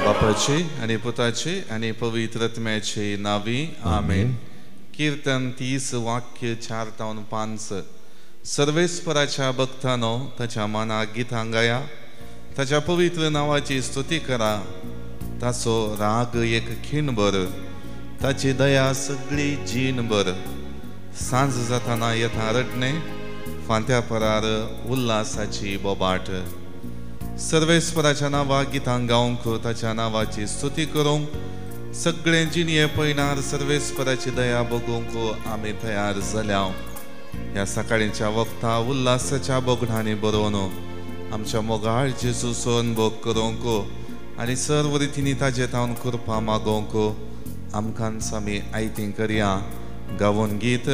बापाची आणि पुताची आणि पवित्र आत्म्याची नावी आमेन. कीर्तन 30 वाक्य 4-5. सर्वेस्पराच्या भक्तानो ताच्या मनाक गितां गाया, ताच्या पवित्र नावाची स्तुती करा. ताचो राग एक खिणभर, ताची दया सगळी जीणभर. सांज जाताना येता रडणे, फांत्या परार उल्हासाची बोबाट. सर्वेस्पराच्या नावाक गितां गावंक, ताच्या नावाची स्तुती करूंक, सगळे जिणये पळयणार सर्वेस्पराची दया बगूंक आमी तयार जाल्या. ह्या सकाळीच्या वक्ता उल्हासाच्या बोगडांनी बरोवन आमच्या मोगाळ जेजूचो अनुभव करूंक आनी सर्व रितींनी ताजे तावन कृपा मागोवंक आमकांच आमी आयतीं करया. गावून गीत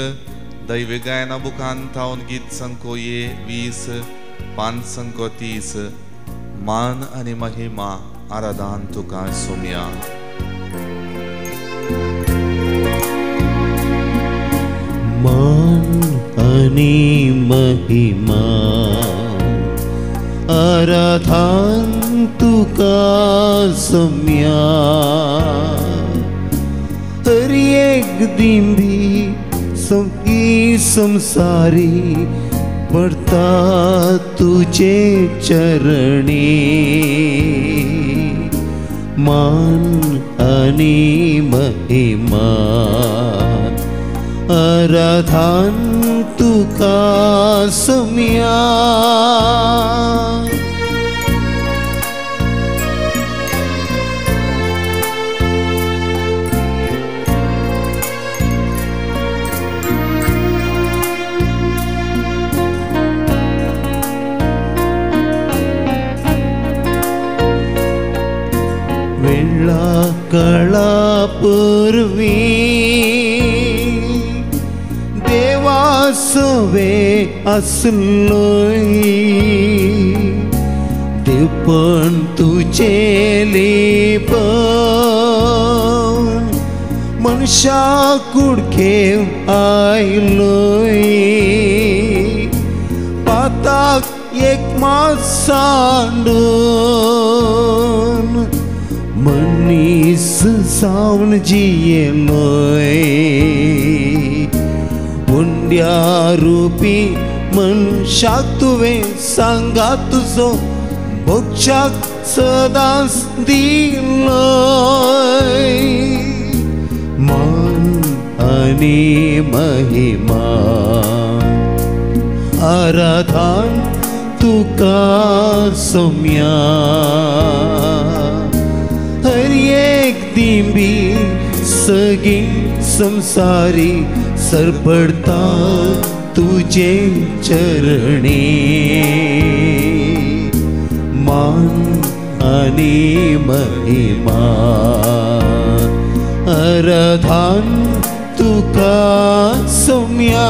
दैवी गायना बुकान तावन गीत संको 20 5 संको 30. मान आणि महिमा आराधन तुका सोम्या. मान आणि महिमा आराधन तुका सोम्या. हर एक दिंडी सगळी संसारी पडता तुझे चरणी. मान आणि महिमा आराधन तुका सोम्या. वेळा काळा पूर्वी देवा सवे असलोय. देव पण तुझे लेप मनशा कुडके आयलोय. पाताक एक मास सांडून मनीस सावन जियेलोय. पुण्या रूपी मनशाक तुवें सांगा तुजो भोगशाक सदांच दिलोय. मान आणि महिमा आराधन तुका सोम्या. हर एक दिंबी सगळी संसारी सरपडता तुझे चरणी. मान आणि महिमा आराधन तुका सोम्या.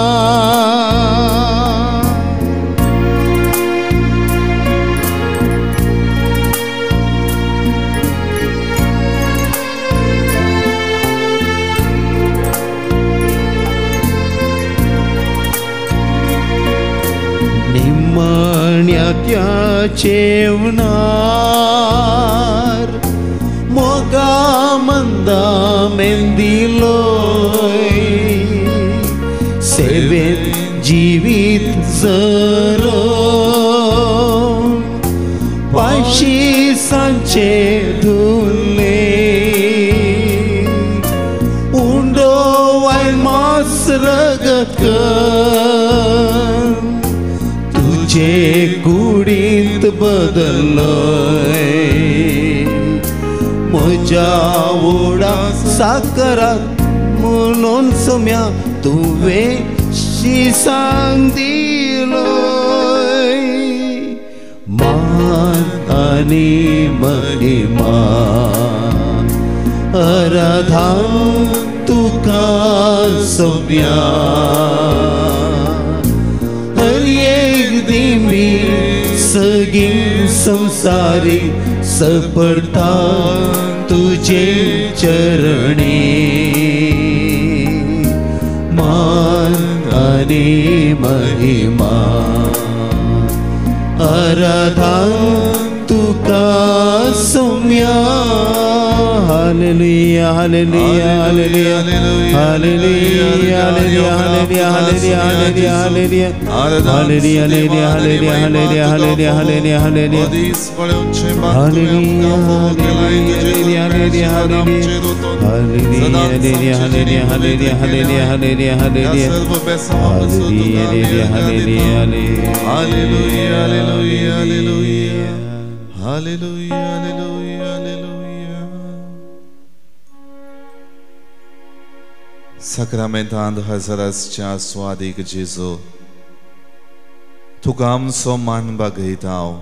निमण्याच्या जेवणार मोगा मंदा मेंदिलोय. सेवेन जीवित जरो पायशी सांचे धुले. उंडो वायन मास रगत तुझे कुडींत बदलोय. म्हज्या ओडा साकरात म्हणून सोम्या तुवें शिसांग दिलोय. मान आणि महिमा आराधन तुका सोम्या. हर एक दिंबी सगळी संसारी सरपडता तुझे चरणी. मान आणि महिमा आराधन तुका सोम्या. सौम्या hallelujah hallelujah hallelujah hallelujah hallelujah hallelujah hallelujah hallelujah hallelujah hallelujah hallelujah hallelujah hallelujah hallelujah Sacramentant Hazarasच्या स्वादिक जेजू तुका आमचो मान बागयताव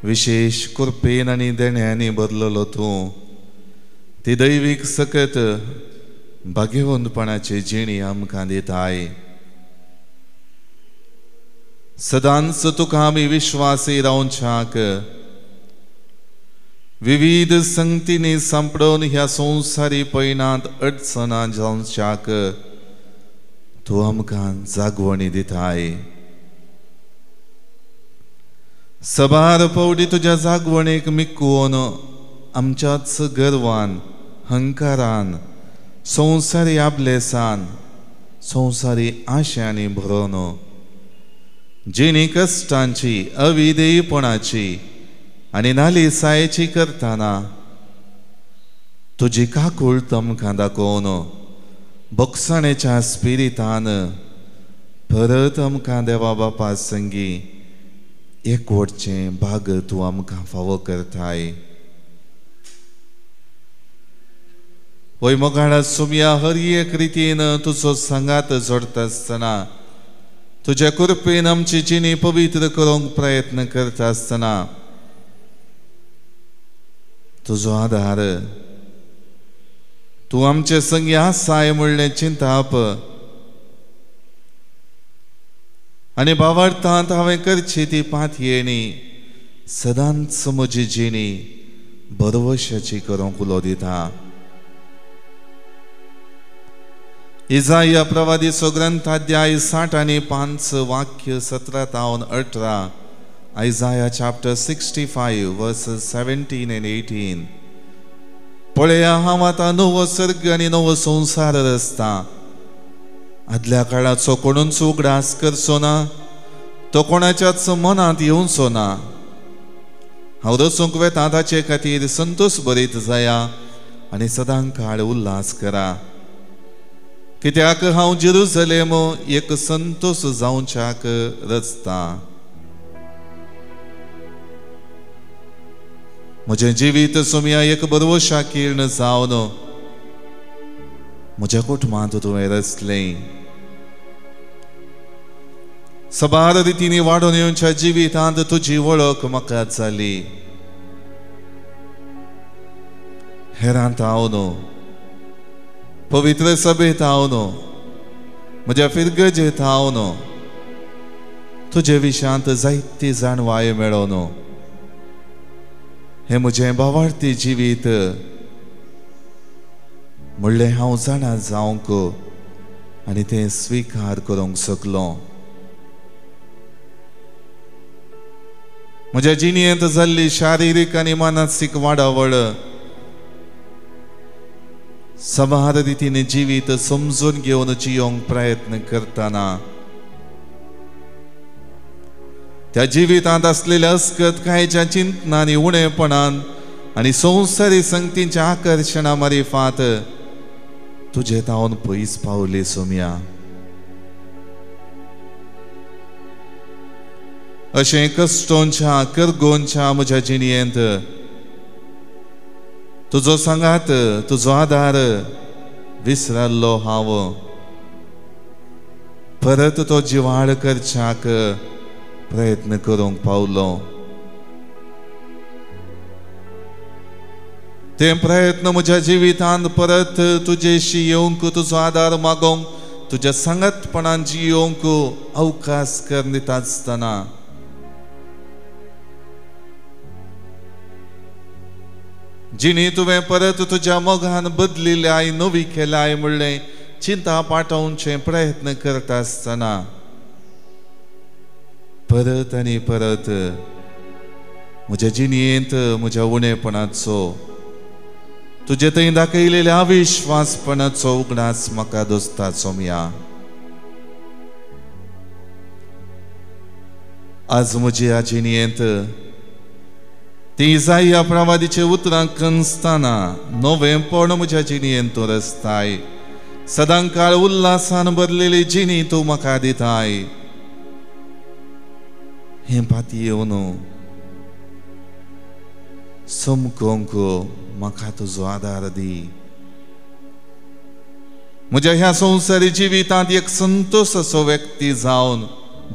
विशेष कृपेन आनी देण्यानी बदललो तूं ती दैवीक सकत भाग्यवंतपणाची जिणी आमकां दिताय सदांच तुका आमी विश्वासी रावच्याक विविध संगतींनी सांपडून ह्या संवसारी पैनांत अडचणां जावच्याक तूं आमकां जागवणी दिताय सबार पवडी तुज्या जागवणेक मिकोवन आमच्याच गर्वान हंकारान संवसारी आबलेसान संवसारी आशांनी भरोवन जिणी कश्टांची अविधेयपणाची आनी नालिसायेची करतना तुजी काकूळ आमकां दाखोवन बोगसणेच्या स्पिरितान परत आमकां देवा बापा संगी एकवटचें भाग तूं आमकां फावो करताय वय मोगाळा सुमया हर एक रितीन तुजो सांगात जोडता आसतना तुज्या कृपेन आमची जिणी पवित्र करूंक प्रयत्न करता आसतना तुजो आधार तूं आमचे संगी आसाय म्हणलें चिंताप आनी भावार्थांत हांवें करची ती पातयेणी सदांच म्हजी जिणी बरवशाची करूंक उलो दिता इजाया प्रवादीचो ग्रंथ अध्याय 60 आनी 5 वाक्य 17 तावन 18 Isaiah chapter 65 verses 17 and 18 पळया हांव आतां नवो सर्ग आनी नवो संवसार रचता आदल्या काळाचो कोणूच उगडास करचो ना तो कोणाच्याच मनांत येवचो ना हांव रचूंक वेता ताचे खातीर संतोश भरीत जाया आनी सदां काळ उल्हास करा कित्याक हांव जेरुसलेम एक संतोश जावच्याक रचता म्हजें जिवीत सुमया एक बरवशा किर्ण जावन म्हज्या कुटुंबांत तुवें रचलें सबार रितींनी वाडून येवच्या जिवितांत तुजी वळख म्हाका जाली हेरांत हांव न्हू पवित्र सभेत हांव न्हू म्हज्या फिरगजेत हांव न्हू तुजे विशयांत जायती जाणवाय मेळोन हे म्हजें भावार्थी जिवीत म्हणलें हांव जाणा जावंक आनी तें स्विकार करूंक शकलो म्हज्या जिणेंत जाल्ली शारिरीक आनी मानसीक वाडावळ सबार रितीन जिवीत समजून घेवन जियोंक प्रयत्न करतना त्या जिवितांत असलेल्या अस्कत कांयच्या चिंतनांनी उणेपणान आनी संवसारी संगतींच्या आकर्शणा मारिफात तुजे तावन पयस पावली सुमया अशें कश्टोंच्या करगोंच्या म्हज्या जिणेंत तुजो सांगात तुजो आधार विसरल्लो हांव परत तो जिवाळ करच्याक प्रयत्न करूंक पावलो ते प्रयत्न म्हज्या जिवितांत परत तुजेशी येवंक तुजो आधार मागोंक तुज्या सांगतपणान जियोंक अवकाश कर दिता आसतना जिणी तुवें परत तुज्या मोगान बदलिल्ल्याय नवी केल्याय म्हणलें चिंता पाटोवचे प्रयत्न करता आसतना परत आनी परत म्हज्या जिणेंत म्हज्या उणेपणाचो तुजे थंय दाखयलेल्या अविश्वासपणाचो उगडास म्हाका दोस्ता सोम्या. आज म्हज्या जिणेंत ती इसाया प्रवादीचे उतरां कणसतना नवेंपण म्हज्या जिणेंत तूं रचताय. सदांकाळ उल्हासान भरलेली जिणी तूं म्हाका दिताय. हे पाती येवन समकोंक म्हाका तुजो आदार दी. म्हज्या ह्या संवसारी जिवितांत एक संतोष असो व्यक्ती जावन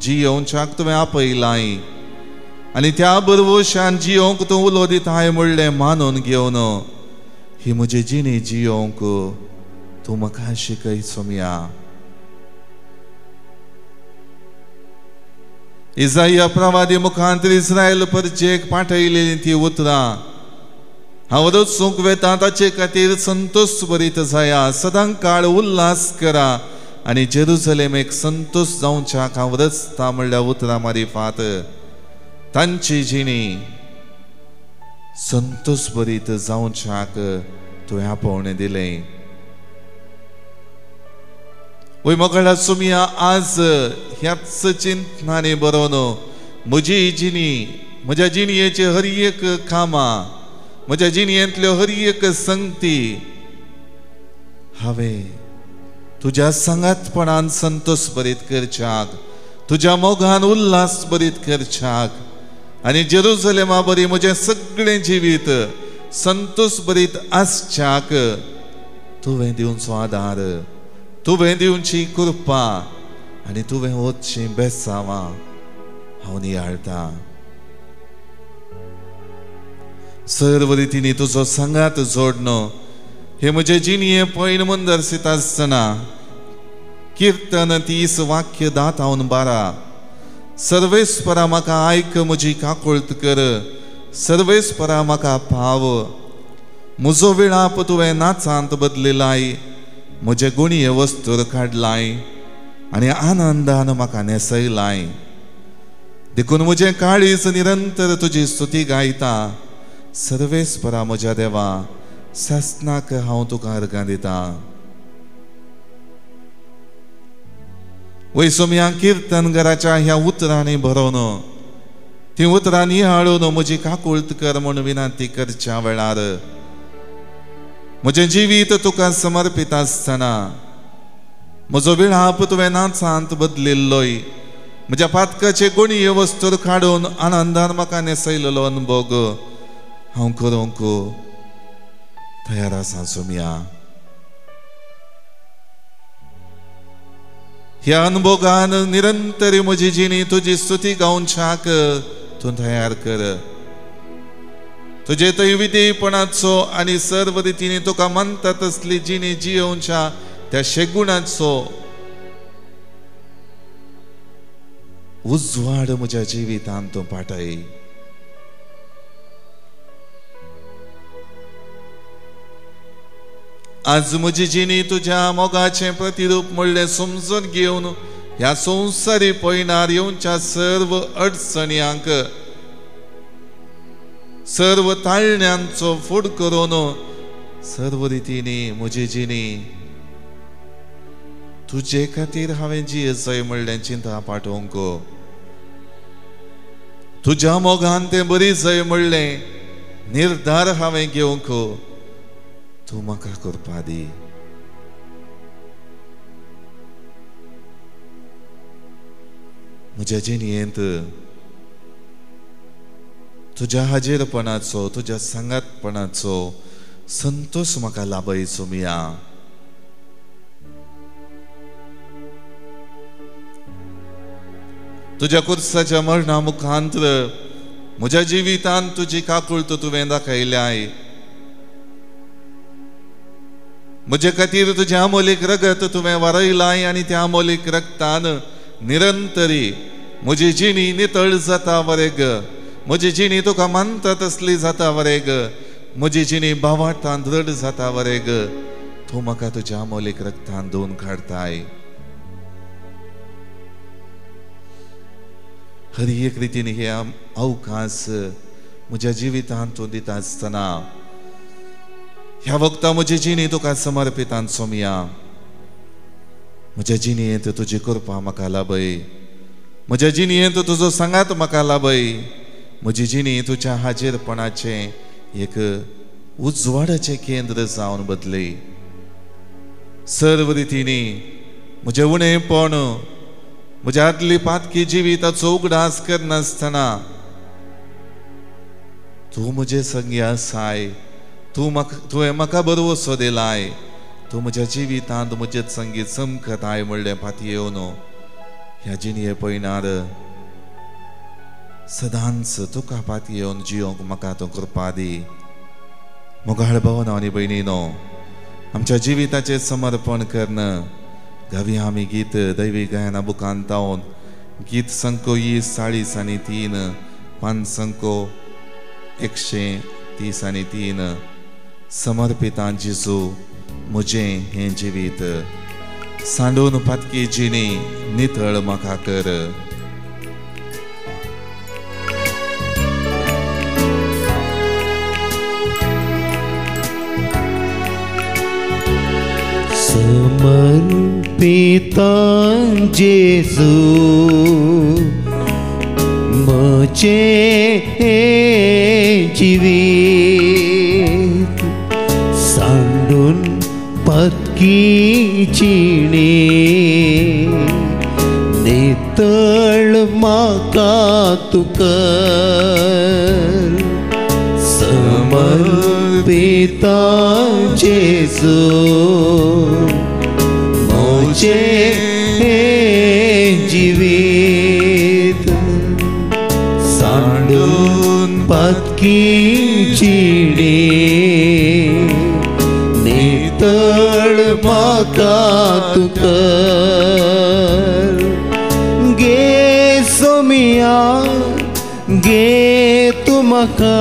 जियोवच्याक तुवें आपयलाय आनी त्या बरवशान जियोवंक तूं उलो दिताय म्हणलें मानून घेवन ही म्हजी जिणी जियोवंक तूं म्हाका शिकय सोम्या. इसाया प्रवादी मुखांतर इस्रायल परचेक पाठयलेलीं ती उतरां हांव रचूंक वेता ताचे खातीर संतोष भरीत जाया. सदांकाळ उल्हास करा आनी जेरुसलेमेक संतोष जावच्याक हांव रचता म्हणल्या उतरां मारिफात तांची जिणी संतोष भरीत जावच्याक तुवें आपोवणें दिलें. वय मोकळ्या सोम्या आज ह्याच चिंतनांनी बरोवन म्हजी जिणी म्हज्या जिणयेची हर एक कामां म्हज्या जिणयेंतल्यो हर एक संगती हांवें तुज्या सांगातपणान संतोष भरीत करच्याक तुज्या मोगान उल्हास भरीत करच्याक आनी जेरुसलेमा बरी म्हजें सगळें जिवीत संतोष भरीत आसच्याक तुवें दिवचो आदार तुवें दिवची कृपा आनी तुवें वचचीं बेसांवां हांव नियाळटां. सर्व रितींनी तुजो सांगात जोडनो हे म्हजे जिणये पैन मुंदरसीत आसतना कीर्तन 30 वाक्य दातावन 12 सर्वेस्परा म्हाका आयक म्हजी काकुळट कर. सर्वेस्परा म्हाका पाव. म्हजो विळाप तुवें नाचांत बदलिलाय. म्हजे गुणीय वस्तूर काडलाय आनी आनंदान म्हाका नेसयलाय. देखून म्हजें काळीज निरंतर तुजी स्तुती गायता. सर्वेस्परा म्हज्या देवा सासनाक हांव तुका अर्गां दितां. वय सोम्या कीर्तनगराच्या ह्या उतरांनी भरोवन ती उतरां निहाळून म्हजी काकुळट कर म्हूण विनंती करच्या वेळार म्हजें जिवीत तुका समर्पित आसतना म्हजो विळाप तुवें नाचांत बदलिल्लोय. म्हज्या पातकाचे गुणीय वस्तूर काडून आनंदान म्हाका नेसयलेलो अनुभव हांव करूंक तयार आसां सोम्या. ह्या अनुभवान निरंतरी म्हजी जिणी तुजी स्तुती गावच्याक तूं तयार कर. तुजे थंय विधेयपणाचो आनी सर्व रितींनी तुका मानता तसली जिणी जियोवच्या त्या शेगुणाचो उजवाड म्हज्या जिवितांत तूं पाठय. आज म्हजी जिणी तुज्या मोगाचें प्रतिरूप म्हणलें समजून घेवन ह्या संवसारी पयणार येवच्या सर्व अडचणयांक सर्व ताळण्यांचो फूड करून सर्व रितींनी म्हजी जिणी तुजे खातीर हांवें जियेचय म्हणलें चिंता पाठोवंक. तुज्या मोगान तें बरी जय म्हणलें निर्धार हांवें घेवंक तूं म्हाका करपा दी. म्हज्या जिणयेंत तुज्या हाजेरपणाचो तुज्या सांगातपणाचो संतोष म्हाका लाभय सोम्या. तुज्या कुर्साच्या मरणा मुखांतर म्हज्या जिवितांत तुजी काकुळट तुवें दाखयल्याय. म्हजे खातीर तुजें अमोलीक रगत तुवें वारयलाय आनी त्या अमोलीक रगतान निरंतरी म्हजी जिणी नितळ जाता वरेग. म्हजी जिणी तुका मानता तसली जाता वरेग. म्हजी जिणी भावार्थान दृढ जाता वरेग. तूं म्हाका तुज्या अमोलीक रगतान धुवन काडताय. हर एक रितीन हे अवकाश म्हज्या जिवितांत तूं दिता आसतना ह्या वक्ता म्हजी जिणी तुका समर्पितांत सोमया. म्हज्या जिणयेंत तुजी कृपा म्हाका लाभय. म्हज्या जिणयेंत तुजो सांगात म्हाका लाभय. म्हजी जिणी तुज्या हाजीरपणाचें एक उजवाडाचें केंद्र जावन बदलय. सर्व रितींनी म्हजें उणेपण, म्हज्या आदली पातकी जिविताचो उगडास करनासतना तूं म्हजे संगी आसाय. तुवें म्हाका भरवसो दिलाय. तूं म्हज्या जिवितांत म्हजे संगी चमकताय म्हणलें फाटी येवन ह्या जिणये पयणार सदांच तुका फाटी येवन जियोंक म्हाका तूं कृपा दी. मोगाळ भावना आनी भयणीनो, आमच्या जिविताचें समर्पण करन गावी आमी गीत दैवी गायना बुकांत तावन गीत संको 20:40 पान संको 133 समर्पितां जेजू म्हजें हें जिवीत सांडून फातकी जिणी नितळ म्हाका कर. समर्पितां जेजू म्हजें जिवीत सांडून फातकी जिणी नितळ म्हाका तूं कर. समर्पितां जेजू म्हजें जिवीत सांडून फातकी जिणी नितळ म्हाका तूं कर. गे सोमिया गे तूं म्हाका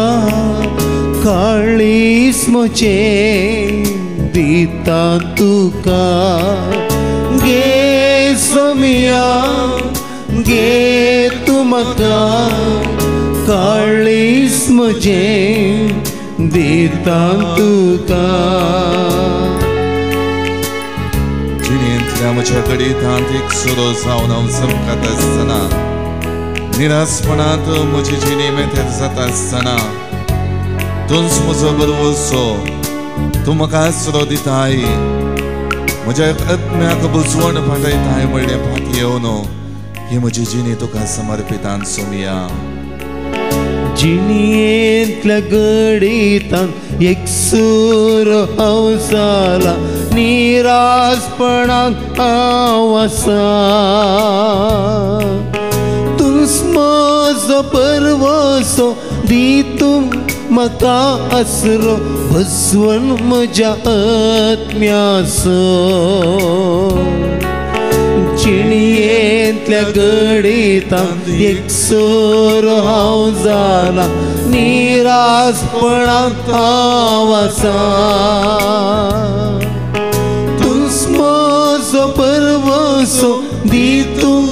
काळीस म्हजें दिता तुका. गे सोमिया गे तूं म्हाका काळीस म्हजें दिता तुका. जिणेंतल्या म्हज्या गडीतांत एक सुरो जावन हांव चमकत आसतना, निरासपणांत म्हजी जिणी मेथेर जाता आसतना तूंच म्हजो बरवसो. तूं म्हाका आसरो दिताय. म्हज्या आत्म्याक बुजवण फाटयताय म्हणलें फाटी येवन ही म्हजी जिणी तुका समर्पितां सोमया. जिणयेंतल्या गडीतांत एक सूर हांव जाला निरासपणांत हांव आसा. तूंच म्हजो परवसो दितूं म्हाका आसरो बसवून म्हज्या आत्म्याचो. जिणयेंतल्या गडीतांत एक सूर हांव जाला निरासपणांत हांव आसा. तूंच म्हजो परवसो दितूं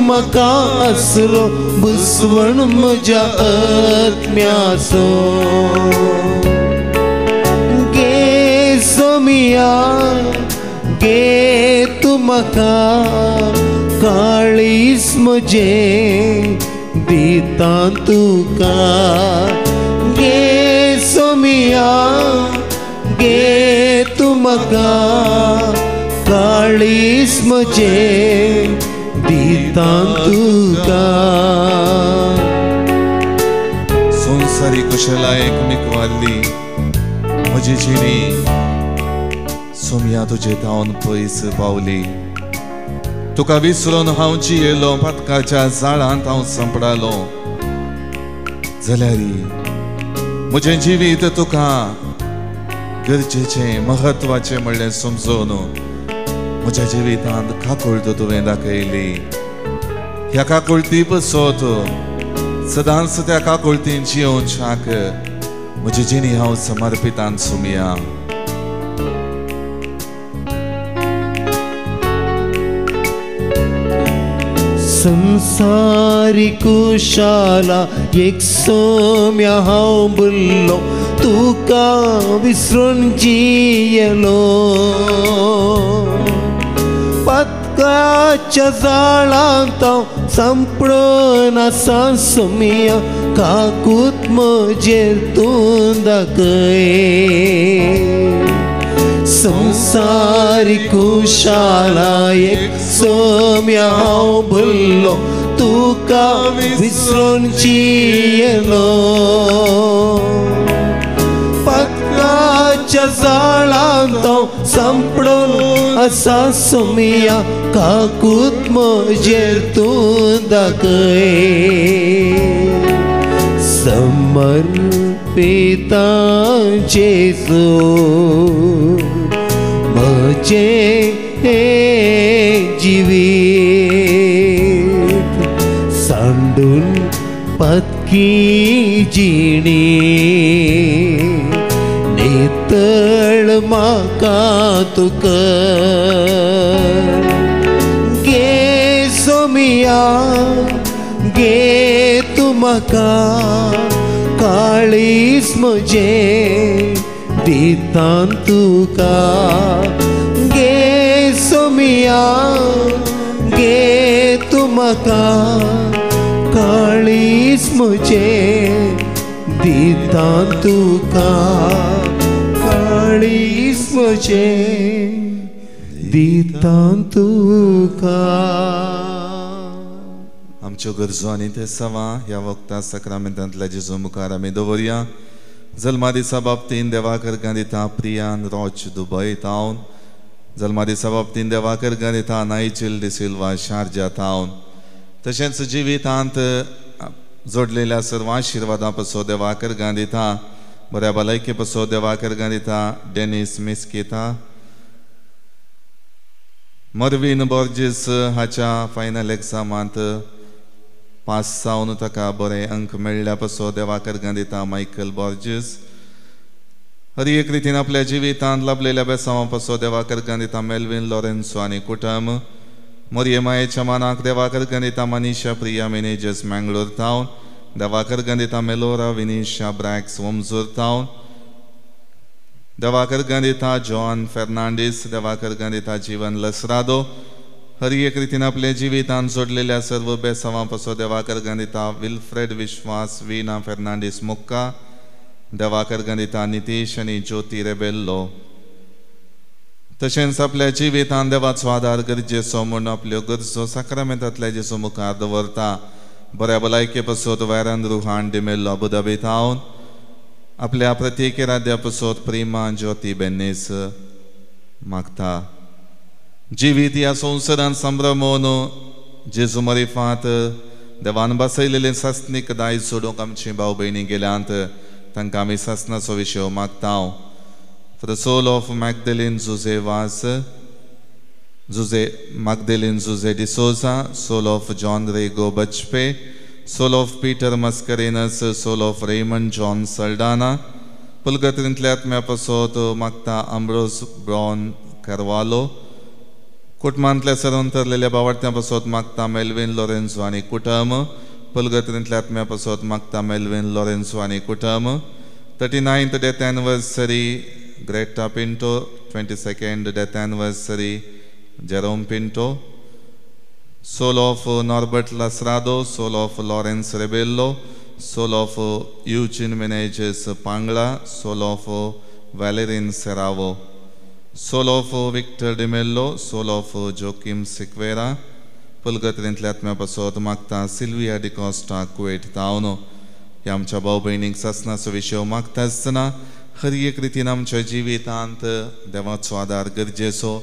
म्हाका आसरो बसवून म्हज्या आत्म्याचो. गे सोमिया गे तूं म्हाका काळीस म्हजें दिता तुका. गे सोमिया गे तूं म्हाका काळीस म्हजें दिता तुका. संवसारी कुशलायेक मिकवाल्ली म्हजी जिणी सोमया तुजे धांवन पयस पावली. तुका विसरून हांव जियेलो फातकाच्या जाळांत हांव संपडालो जाल्यार म्हजें जिवीत तुका गरजेचें महत्वाचें म्हणलें समजून म्हज्या जिवितांत काकुळट तुवें दाखयली. ह्या काकुळटी पसत सदांच त्या काकुळटीन जियोवच्याक म्हजी जिणी हांव समर्पितां सोमया. संसारी कुशाला एक सोम्या हांव बुल्लो तुका विसरून जियलो पत्काच्या जाळांत हांव संपळून आसा सोमिया काकूत म्हजेर तूं दाखय संसारी कुशाला एक सोम्या हांव भुल्लो तुका विसरून जियलो पत्काच्या जाळांत हांव संपळून आसा सोमिया काकूत म्हजेर तूं दाखय समर्पिता जेजू म्हजे जिवीत सांडून पत्की जिणी नेतळ म्हाका तूं कर गे सोमिया गे तूं म्हाका काळीज म्हजें दितां तुका गे सोमिया गे तूं म्हाका काळीज म्हजें दितां तुका काळीज म्हजें दितां तुका आमच्यो गरजो आनी ते सवा ह्या वखदां सक्रामेंतांतल्या जेजू मुखार आमी दवरया जल्मा दिसा बाबतीन देवाकर दिता प्रियान रॉच दुबय टावन जल्मा दिसा बाबतीन देवाकर दिता नायचिल डिसिल्वा शारजा टावन तशेंच जिवितांत जोडलेल्या सर्व आशिर्वादां पासो देवाकर दिता बऱ्या भलायके पासो देवाकर दिता डेनिस मिस्किता मर्विन बॉर्जिस हाच्या फायनल एग्जामांत पास जावन ताका बरे अंक मेळ्ळ्या पासो देवाकर दिता मायकल बॉर्जिस हर एक रितीन आपल्या जिवितांत लाभलेल्या बेसांवा पासो देवाकर दिता मेल्विन लॉरेन्सो आनी कुटुंब मोरयेमायेच्या मानाक देवाकर दिता मनीषा प्रिया मॅनेजर्स मँगलोर टावन देवाकर दिता मेलोरा विनिशा ब्रॅक्स वमजूर टावन देवाकर दिता जॉन फेर्नांडीस देवाकर दिता जीवन लसरादो हर एक रितीन आपले जिवितांत जोडलेल्या सर्व बेसांवा पासो देवाकर दिता विल्फ्रेड विश्वास वीना फेर्नांडीस मुक्का देवाकर दिता नितीश आनी ज्योती रेबेल्लो तशेंच आपल्या जिवितांत देवाचो आदार गरजेचो म्हूण आपल्यो गरजो सक्रामेंतांतल्या जेजू मुखार दवरता बऱ्या भलायके पासोत वॅरन रुहान डिमेल्लो अबुधाबी टावन आपल्या प्रत्येक राज्या पासोत प्रेमा ज्योती बेन्नेस मागता जिवीत ह्या संवसारांत संभ्रमोवन जेजू मरिफांत देवान बसयलेले सासनीक दायज सोडूंक आमची भाव भयणी गेल्यांत तांकां आमी सासनाचो विशय मागता फॉर द सोल ऑफ मॅगदलीन जुझे वास Magdalene Zuze D'Souza, soul of John Rego Bachpe, soul of Peter Mascarenhas, soul of Raymond John Saldana, पुलगत्रींतल्या आत्म्या पासोत मागता अम्ब्रोस ब्राउन कार्वालो कुटुंबांतल्या सरून तरलेल्या भावार्थ्यां पासोत मागता मेल्विन लॉरेन्सो आनी कुटुंब पुलगत्रींतल्या आत्म्या पासोत मागता मेल्विन लॉरेन्सो आनी कुटुंब 39th death anniversary Greta Pinto, 22nd death anniversary Jerome Pinto, soul of Norbert Lasrado, soul of Lawrence Rebello, soul of Eugene Meneges Pangla, soul of Valerin Serravo, soul of Victor De Mello, soul of Joaquim Sequeira, पुलगत्रींतल्या आत्म्या पासोत मागता Sylvia D'Costa Kuwait town ह्या आमच्या भाव भयणीक सासनाचो विशय मागता आसतना हर एक रितीन आमच्या जिवितांत देवाचो आदार गरजेचो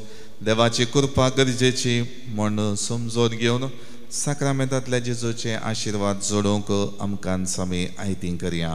देवाची कृपा गरजेची म्हूण समजोन घेवन सक्रामेंतांतल्या जेजूचे आशिर्वाद जोडूंक आमकां आमी आयतीं करया.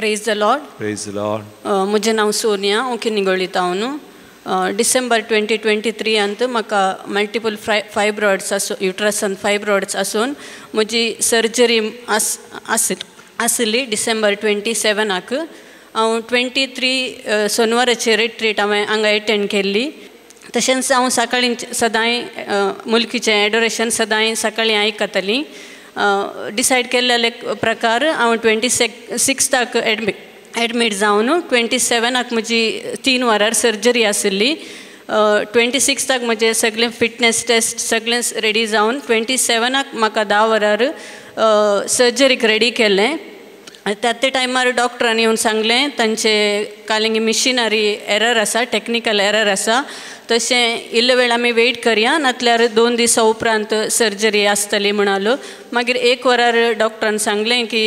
Praise the Lord. Praise the Lord. म्हजें नांव सोनिया. हांव किनिगोळीता हांव डिसेंबर 2023 अंत म्हाका मल्टिपल फायब्रॉइड्स युट्रसान फायब्रॉइड्स आसून म्हजी सर्जरी आसली डिसेंबर 27 हांव 23 सोनवाराची रिट्रीट हांवें हांगा एटेंड केल्ली. तशेंच हांव सकाळीं सदांय मुल्कीचें एडोरेशन सदांय सकाळीं आयकतालीं. डिसायड केल्ले प्रकार हांव 26 एडमीट जावन 27 म्हजी 3 वरार सर्जरी आसली. 26 म्हजें सगळें फिटनेस टेस्ट सगळें रेडी जावन 27 म्हाका 10 वरार सर्जरीक रेडी केलें. त्या टायमार डॉक्टरांनी येवन सांगलें तांचे कालिंगी मिशिनरी एरर आसा, टेक्निकल एरर आसा, तशें इल्लो वेळ आमी वेट करया नातल्यार 2 दिसां उपरांत सर्जरी आसतली म्हणालो. मागीर 1 वरार डॉक्टरान सांगलें की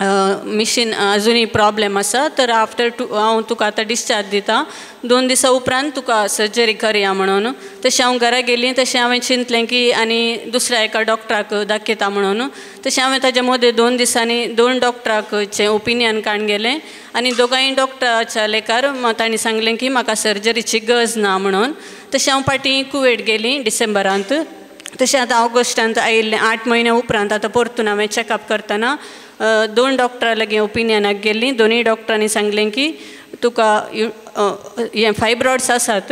मिशीन अजुनूय प्रॉब्लेम आसा, तर आफ्टर हांव तुका आतां डिस्चार्ज दिता, 2 दिसां उपरांत तुका सर्जरी करया म्हणून. तशें हांव घरा गेलीं. तशें हांवें चिंतलें की आनी दुसऱ्या एका डॉक्टराक दाखयता म्हणून. तशें हांवें ताच्या मदें 2 दिसांनी 2 डॉक्टराकचें ओपिनियन काडून गेलें आनी दोगांय डॉक्टराच्या लेकार तांणी सांगलें की म्हाका सर्जरीची गरज ना म्हणून. तशें हांव फाटीं कुवेट गेलीं डिसेंबरांत. तशें आतां ऑगस्टांत आयिल्लें 8 म्हयने उपरांत आतां परतून हांवें चॅकअप करतना 2 डॉक्टरां लागीं ओपिनियनाक गेल्लीं. दोनूय डॉक्टरांनी सांगलें की तुका हे फायब्रॉइड्स आसात,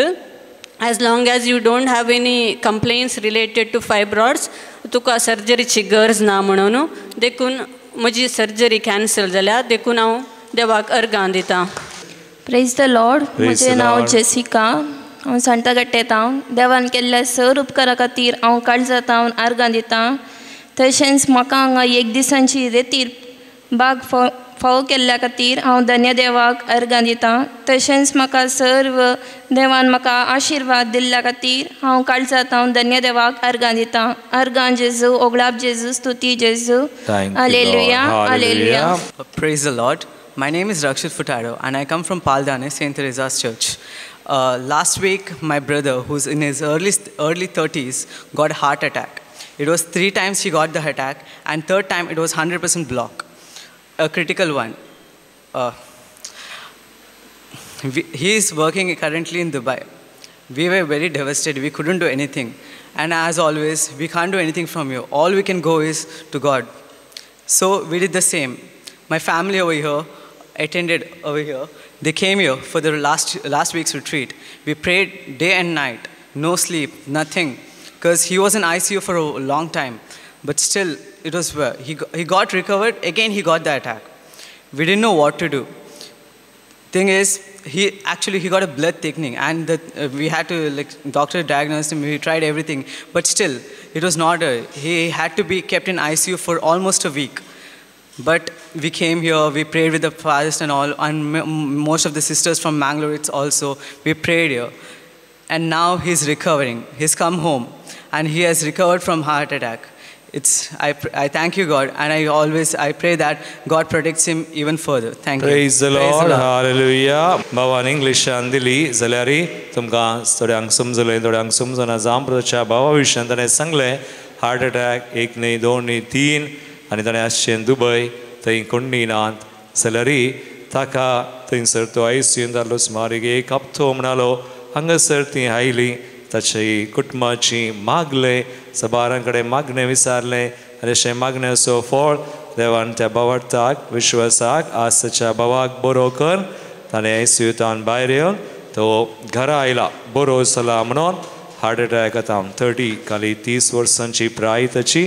as long as you don't have any complaints related to fibroids तुका सर्जरीची गरज ना म्हणून. देखून म्हजी सर्जरी कॅन्सल जाल्या. देखून हांव देवाक अर्गां दितां. Praise the Lord. म्हजें नांव जेसिका. हांव सांतागट्टेंत. देवान केल्ल्या सर उपकारा खातीर हांव काळजांत अर्गां दितां. तशेंच म्हाका हांगा 1 दिसांची रेतीर बाग फावो केल्ल्या खातीर हांव धन्य देवाक अर्गां दितां. तशेंच म्हाका सर्व देवान म्हाका आशिर्वाद दिल्ल्या खातीर हांव काळजांत धन्य देवाक अर्गां दितां. अर्गां जेजू, ओगलाब जेजू, स्तुती जेजू. Hallelujah, hallelujah. Praise the Lord. My name is Rakshit Futado and I come from Paldane, St. Teresa's Church. Last week, my brother, who's in his early 30s, got a heart attack. It was 3 times he got the attack, and 3rd time it was 100% block, a critical one. He is working currently in Dubai. We were very devastated. We couldn't do anything. And as always, we can't do anything from you. All we can go is to God. So we did the same. My family over here attended over here. They came here for the last week's retreat. We prayed day and night, no sleep, nothing. Because he was in ICU for a long time. But still, it was where he got recovered. Again, he got the attack. We didn't know what to do. Thing is, he got a blood thickening, and we had to, doctor diagnosed him. We tried everything, but still, it was not. He had to be kept in ICU for almost a week. But we came here. We prayed with the fathers and all, and most of the sisters from Mangalore also. We prayed here, and now he's recovering. He's come home. And he has recovered from heart attack. I thank you, God, and I pray that God protects him even further. Thank you. Praise the Lord. Hallelujah. Bawan English andili zalari tumka storyang sumzana zamprocha bawa vishan tane sangle heart attack 1 nahi 2 nahi 3 ani tane ashen Dubai tai konni nant zalari taka tin serto ICU darlos marige kapto mnalo hanga serti haili ताची कुटुंबाची मागले सबारांकडे मागणे विचारले आनी अशें मागणे असो फळ देवान त्या भावार्थाक विश्वासाक आसाच्या भावाक बरो कर. ताणें ICUंतल्यान भायर येवन तो घरा आयला बरो जाला म्हणून. हार्ट अटॅक आतां 30 वर्सांची प्राय ताची.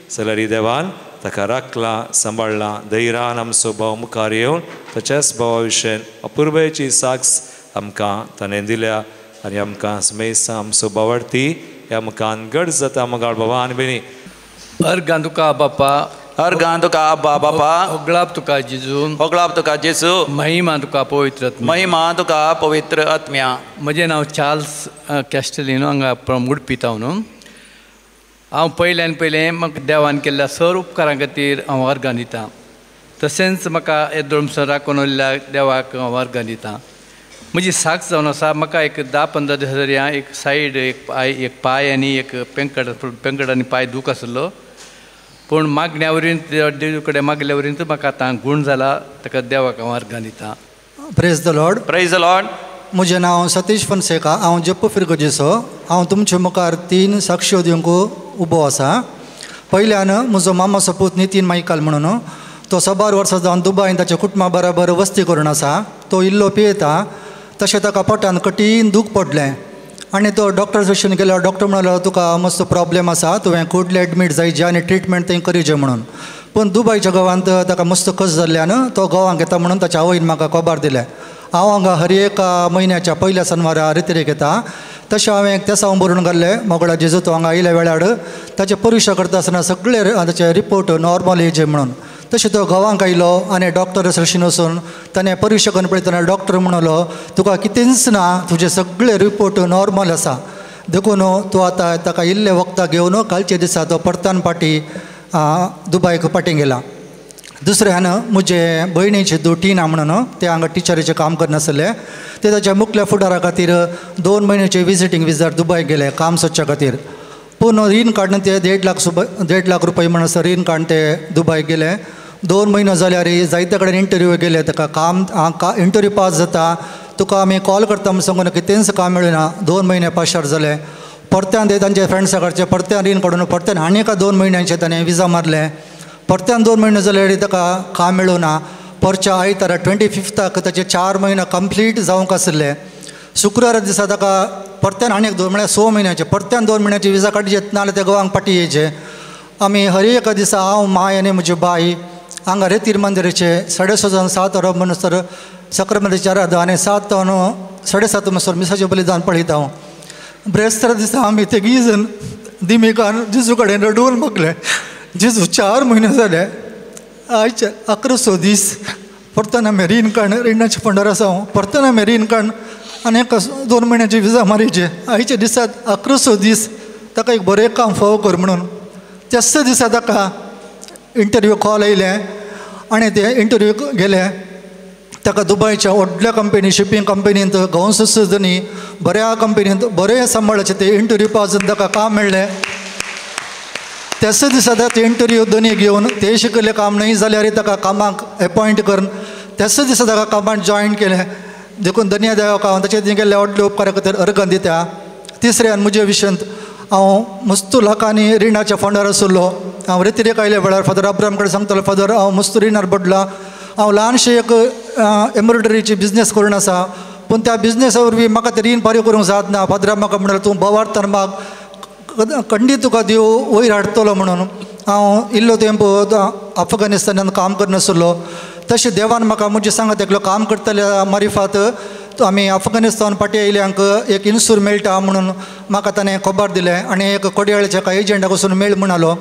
जाल्यार देवान ताका राखला, सांबाळला. धैर्यान आमचो भाव मुखार येवन ताच्याच भावा विशयी अपुर्बेची साक्ष आमकां ताणें दिल्या. आणि आमकां स्मेसा आमचो भावार्थी ह्या मुखान गड जाता मगाळ भवान बेनी. अर्गां तुका बापा, अर्गां तुका आब्बा बापा, ओगलाब तुका जेजू, ओगलाब तुका जेजू, महिमा तुका पवित्र आत्म्या, महिमा तुका पवित्र आत्म्या. म्हजें नांव चार्ल्स कॅस्टेलिनो, हांगा फ्रॉम उडपी न्हू. हांव पयलें म्हाका देवान केल्ल्या सर उपकारां खातीर हांव अर्गां दितां. तशेंच म्हाका येद्रोमसर राखून उरल्या देवाक हांव अर्गां दितां. म्हजी साक्ष जावन आसा. म्हाका एक 10-15 दीस जाली एक सायड एक पाय आनी एक पेंकड आनी पाय दूख आसलो. पूण मागण्या वरीन देव कडेन मागल्या वरीन म्हाका आतां गूण जाला ताका देवाक हांव अर्गां दितां. Praise the Lord. Praise the Lord. म्हजें नांव सतीश फनसेका. हांव जप्पो फिरगोजेचो. हांव तुमचे मुखार 3 साक्षी दिवंक उबो आसा. पयल्यान म्हजो मामा सपूत नितीन मायकल म्हणून तो 12 वर्सां जावन दुबईन ताच्या कुटुंबा बरोबर वस्ती करून आसा. तो इल्लो पियेता. तशें ताका पोटान कठीण दूख पडलें आनी तो डॉक्टर दर्शन गेलो. डॉक्टर म्हणलो तुका मस्त प्रॉब्लेम आसा, तुवें कुडले एडमीट जायचें आनी ट्रिटमेंट थंय करीचें म्हणून. पूण दुबयच्या गांवांत ताका मस्त कस जाल्ल्यान तो गांवांक येता म्हणून ताच्या आवयन म्हाका खबर दिलें. हांव हांगा हर एक म्हयन्याच्या पयल्या शेनवारा रित्रेक येता. तशें हांवें त्या सावन बरोवन घाल्लें मोगळा जेजू तो हांगा आयल्या वेळार ताचें परीक्षा करता आसतना सगळे ताचे रिपोर्ट नॉर्मल येयचे म्हणून. तशें तो गांवांक आयलो आनी डॉक्टर सरशीन वचून ताणें परीक्षा करून पळयतना डॉक्टर म्हणलो तुका कितेंच ना, तुजे सगळे रिपोर्ट नॉर्मल आसा. देखून तूं आतां ताका इल्ले वखदां घेवन कालचे दिसा तो परतान पाटी दुबयक पाटी गेला. दुसऱ्यान म्हजे भयणीचे टिना म्हणून ते हांगा टिचरीचें काम करनासले. ते ताच्या मुखल्या फुडारा खातीर 2 म्हयन्याचे विजिटींग विजार दुबय गेले काम सोदच्या खातीर. पूण रीण काडून ते 1.5 लाख रुपया म्हणून रीण काडून ते दुबय गेले. 2 म्हयने जाल्यार जायते कडेन इंटरव्यू गेले. ताका काम इंटरव्यू पास जाता तुका आमी कॉल करता म्हूण सांगून कितेंच काम मेळना. 2 म्हयने पाशार जाले. परत्यान ते तांचे फ्रेंड्सा कडचे परत्यान रीण काडून परत्यान आनी एका 2 म्हयन्यांचे ताणें विजा मारले. परत्यान 2 म्हयने जाल्यार ताका काम मेळूना. परच्या आयतारा 25 ताचे 4 म्हयने कंप्लीट जावंक आसले. शुक्रारा दिसा ताका परत्यान आनी 2 म्हळ्यार 6 म्हयन्याचे परत्यान 2 म्हयन्याचे विजा काडचे नाजाल्यार ते गोवांक पाटी येयचे. आमी हर एक दिसा हांव माय आनी म्हजी बाई हांगा रेतीर मंदिराचे 6:30 7 वरां म्हणसर सक्रामेंताची आराधना आनी 7 7:30 म्हणसर मिसाचें बलिदान पळयता. हांव ब्रेस्तारा दिसा आमी तेगी जण दिमिकान जेजू कडेन रडून बगले. जेजू 4 म्हयने जाले आयचे 11 दीस परतन आमी रीण काडून रिणाच्या फंडार आसा. हांव परतन आमी रीण काडून आनी 2 म्हयन्याची विजा मारीचे. आयचे दिसात 11 दीस ताका एक बरें काम फावो कर म्हणून. त्याच दिसा ताका इंटरव्यू कॉल आयले आनी ते इंटरव्यूक गेले. ताका दुबयच्या व्हडल्या कंपनी शिपींग कंपनींत गवंसनी बऱ्या कंपनींत बरें सांबाळाचे ते इंटरव्यू पास जावन ताका काम मेळ्ळें. त्याच दिसा ते इंटरव्यू दोनी घेवन ते शिकयलें काम न्हय जाल्यार ताका कामाक एपॉयंट करून त्याच दिसा ताका कामाक जॉयन केलें. देखून धन्य देवाक हांव ताचे गेल्ले व्हडले उपकारा खातीर अर्गां दिता. तिसऱ्यान म्हजे विशयांत हांव मस्तू लाखांनी रिणाच्या फंडार आसलो. हांव रेतीरेक आयल्या वेळार फादर अब्राम कडेन सांगतालो फादर हांव मस्तू रिणार पडला. हांव ल्हानशें एक एम्ब्रॉयडरीची बिजनेस करून आसा पूण त्या बिजनेसा वरवीं म्हाका ते रीण फारीक करूंक जात ना. फादरान म्हाका म्हणलें तूं बोवार्थान माग खंडीत तुका देव वयर हाडटलो म्हणून. हांव इल्लो तेंपो अफगानिस्तानान काम करनासलो. तशें देवान म्हाका म्हजे सांगात एकलो काम करतल्या मारिफात आमी अफगानिस्तान पाटी आयल्यांक एक इन्सूर मेळटा म्हणून म्हाका ताणें खबर दिलें आनी एक कोडयाळेच्या एका एजंटाक वचून मेळ म्हणालो.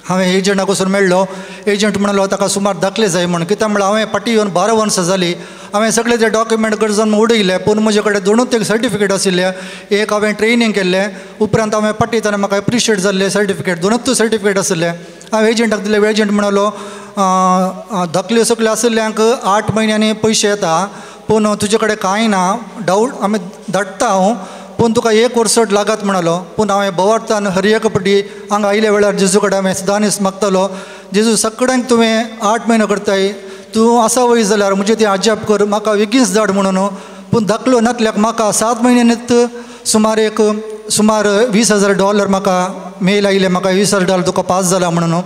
हांवें एजंटाक वचून मेळ्ळो. एजंट म्हणलो ताका सुमार दाखले जाय म्हणून. कित्याक म्हळ्यार हांवें पाटी येवन 12 वर्सां जालीं. हांवें सगळे ते डॉक्युमेंट गरजून उडयले पूण म्हजे कडेन 2च एक सर्टिफिकेट आशिल्ले. एक हांवें ट्रेनींग केल्लें उपरांत हांवें पाटयतना म्हाका एप्रिशिएट जाल्लें सर्टिफिकेट 2च सर्टिफिकेट आशिल्ले. हांवें एजंटाक दिलें. एजंट म्हणलो दाखल्यो सगल्यो आशिल्ल्यांक 8 म्हयन्यांनी पयशे येता पूण तुजे कडेन कांय ना. डावट आमी धाडटा हांव पूण तुका 1 वर्स लागत म्हणलो. पूण हांवें बोवार्थान हर एक फावटी हांगा आयल्या वेळार जेजू कडेन हांवें सदांच मागतालो जेजू सगळ्यांक तुवें 8 म्हयने करताय तूं आसा वय जाल्यार म्हजें तें आजाप कर म्हाका बेगीनच धाड म्हणून. पूण धाकलो नातल्याक म्हाका 7 म्हयन्यांनीच सुमार $20,000 म्हाका मेल आयले. म्हाका $20,000 तुका पास जाला म्हणून.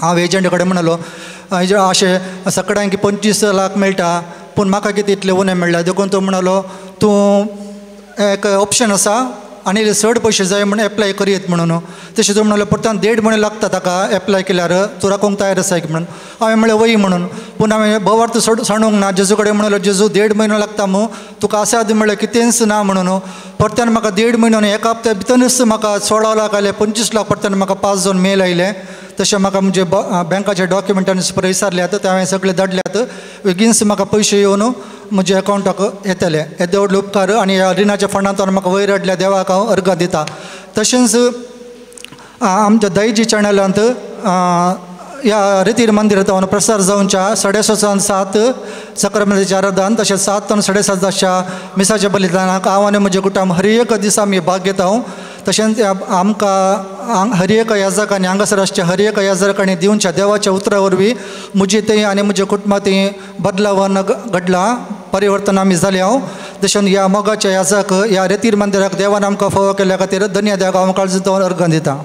हांव एजंटा कडेन म्हणलो अशें सगळ्यांक 25 लाख मेळटा पूण म्हाका कितें इतलें उणें मेळ्ळा. देखून तो म्हणलो तूं एक ऑप्शन आसा आनी चड पयशे जाय म्हणून एप्लाय करीत म्हणून. तशें तो म्हणलो परतान 1.5 म्हयने लागता ताका एप्लाय केल्यार तूं राखूंक तयार आसा म्हणून. हांवें म्हणलें वय म्हणून. पूण हांवें बोवार्थ सांडूंक ना. जेजू कडेन म्हणलो जेजू 1.5 म्हयनो लागता मू तुका आसा म्हणलें कितेंच ना म्हणून. परत्यान म्हाका 1.5 म्हयनो आनी एका हप्त्या भितरच म्हाका 16 लाख आयले. 25 लाख परत्यान म्हाका पास जावन मेल आयले. तशें म्हाका म्हणजे बँकाच्या डॉक्युमेंटांनी विचारल्यात ते हांवें सगळे धाडल्यात. बेगीनच म्हाका पयशे येवन म्हज्या अकावंटाक येतले. येदे व्हडले उपकार आनी ह्या रिणाच्या फंडांतल्यान म्हाका वयर हाडल्या देवाक हांव अर्गां दिता. तशेंच आमच्या दायजी चॅनलांत ह्या रितीर मंदिरांत हांव प्रसार जावनच्या 6:30 7 सक्रामेंताची आराधना तशेंच 7 ते 7:30 मिसाच्या बलिदानाक हांव आनी म्हजें कुटुंब हर एक दिसा आमी भाग घेता. तशेंच आमकां हर एक याजकांनी हांगासर आसच्या हर एक याजकांनी दिवच्या देवाच्या उतरा वरवीं म्हजी थंय आनी म्हज्या कुटुंबांत बदलावन घडलां, परिवर्तन आमी जाल्या. तशें ह्या मोगाच्या याजक ह्या रेतीर मंदिराक देवान आमकां फावो केल्या खातीर धन्य देवाक हांव काळजांतल्यान अर्घ दितां.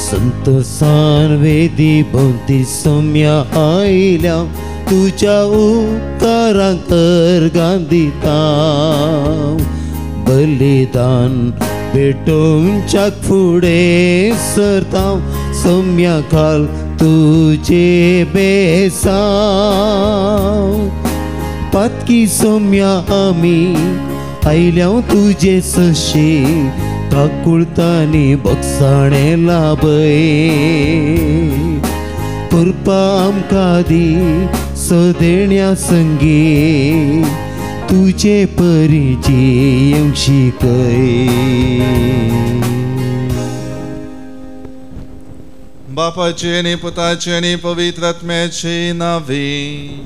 संत सानवेदी भोवती सौम्या आयल्या तुझ्या उपकारांक अर्घां दिता. बलिदान भेटोवच्या फुडें सरता सौम्या खाल तुजे बेसांव. पातकी सौम्या आमी आयल्या तुजे सशी काकुळतांनी बक्षाणें लाभय. कृपा आमकां दी सदेण्या संगी तुजे परी जियेवंक शिकय. बापाचे आनी पुताचे आनी पवित्र आत्म्याचे नांवे.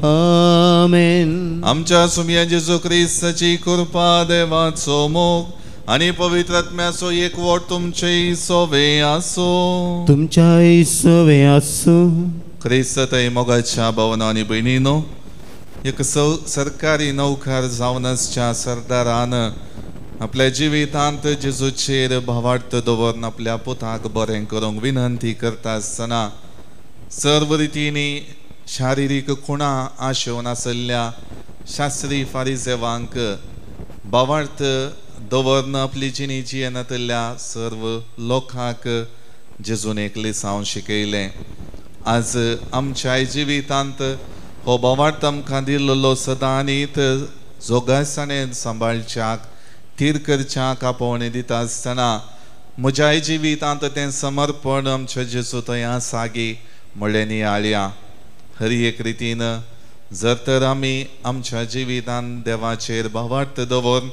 आमेन. आमच्या सुमया जेजू क्रिस्ताची कृपा, देवाचो मोग आनी पवित्र आत्म्याचो एकवट तुमचे सोवे आसो. तुमच्या सोवे आसो. क्रिस्त थंय मोगाच्या भावना आनी भयणीनो, एक सरकारी नौकार जावन आसच्या सरदारान आपल्या जिवितांत जेजूचेर भावार्थ दवरून आपल्या पुताक बरें करूंक विनंती करता आसतना सर्व रितींनी शारिरीक खुणां आशेवन आसल्या शास्त्री फारिसेवांक भावार्थ दवरन आपली जिणी जियेनांतल्या सर्व लोकांक जेजून एकलेसांव शिकयलें. आज आमच्या जिवितांत हो भावार्थ आमकां दिल्लो सदांनीत जोगासाणेन सांबाळच्याक थीर करच्याक आपोवणें दिता आसतना म्हज्या जिवितांत तें समर्पण आमच्या जेजू थंय आसागी म्हणलें नियाळ्या. हर एक रितीन जर तर आमी आमच्या जिवितांत देवाचेर भावार्थ दवरून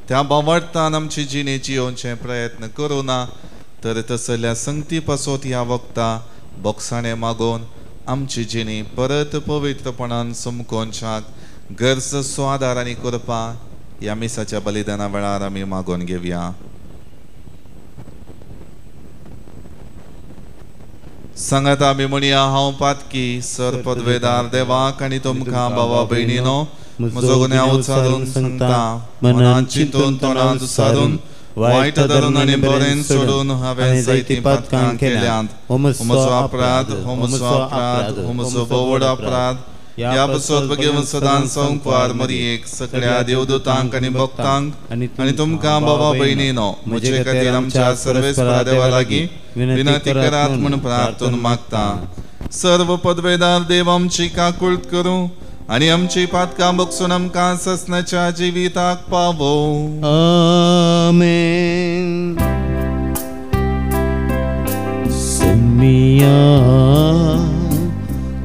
त्या भावार्थान आमची जिणी जियोवचे प्रयत्न करूना तर तसल्या संगती पासत ह्या वखदां बोगसाणें मागोवन आमची जिणी परत पवित्रपणान समकोवच्याक गरज स्वादार आनी करपा ह्या मिसाच्या बलिदाना वेळार आमी मागोवन घेवया. सांगात आमी म्हणया, हांव पातकी सर पदवेदार देवाक आनी तुमकां भावा भयणीनो म्हजो गुन्यांव उचारून सांगता. मनान चिंतून तोंडान उचारून वायट धरून आनी बरें सोडून हांवें जायतीं पातकां केल्यांत. हो म्हजो अपराध, हो म्हजो अपराध, हो म्हजो बोवड अपराध. ह्या बसत बेगीन सदां संकवार मरयेक सगळ्या देवदूतांक आनी भक्तांक आनी तुमकां भावा भयणीनो म्हजे खातीर आमच्या सर्वेस्परा देवा लागीं विनंती करात म्हूण प्रार्थून मागता. सर्व पदवेदार देव आमची काकुळट करूं आनी आमची पातकां बगसून आमकां ससनाच्या जिविताक पावो. आमेन. समिया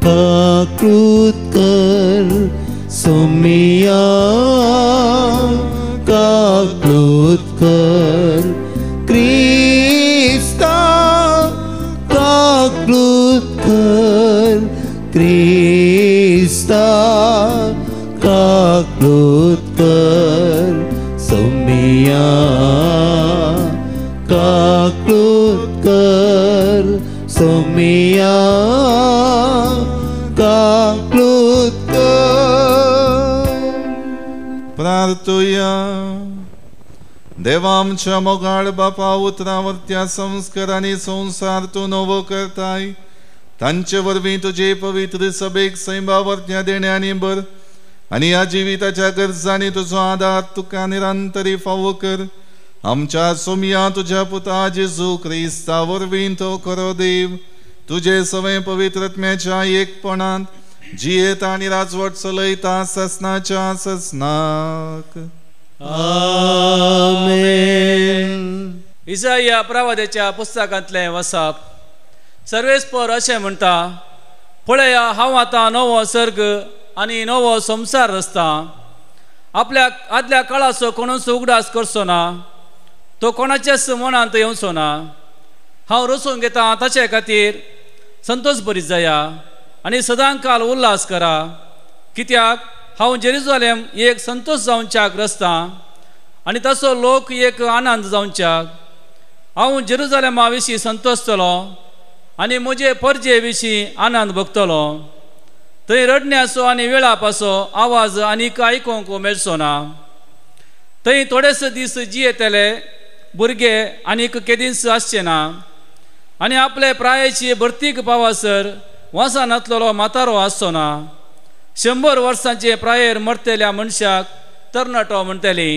काकुळट कर, समिया काकुळट कर. क्रिस्ता काकुळट कर, क्रिस्ता काकुळट कर. सौम्या काकुळट कर, सौम्या काकुळट कर. प्रार्थुया. देवा आमच्या मोगाळ बापा उतरावरत्या संस्कार आनी संसार तूं नवो करताय. तांचे वरवीं तुजे पवित्र सभेक सैंबावरत्या देण्यांनी बर आनी ह्या जिविताच्या गरजांनी तुजो आदार तुका निरंतरी फावो कर. आमच्या सोमया तुज्या पुता जेजू क्रिस्ता वरवीं तो खरो देव तुजे सवय पवित्र आत्म्याच्या एकपणांत जियेता आनी राजवट चलयता ससनाच्या ससनाक. आमेन. इसाया प्रवाद्याच्या पुस्तकांतलें वाचप. सर्वेस्पर अशें म्हणटा, पळया हांव आतां नवो सर्ग आनी नवो संसार रचता. आपल्या आदल्या काळाचो कोणूच उगडास करचो ना. तो कोणाच्याच मनांत येवचो ना. हांव रचून घेता ताचे खातीर संतोश भरीत जाया आनी सदां काल उल्हास करा, कित्याक हांव जेरुसलेम एक संतोश जावच्याक रचता आनी ताचो लोक एक आनंद जावच्याक. हांव जेरुसलेमा विशीं संतोशतलो आनी म्हजे परजे विशीं आनंद भोगतलो. थंय रडण्याचो आनी वेळापाचो आवाज आनीक आयकूंक मेळचो ना. थंय थोडेच दीस जियेतले भुरगे आनीक केदीस आसचे ना आनी आपले प्रायाची भरतीक पावासर वासानांतलो म्हातारो आसचो ना. 100 वर्सांचे प्रायेर मरतेल्या मनशाक तरणाटो म्हणटली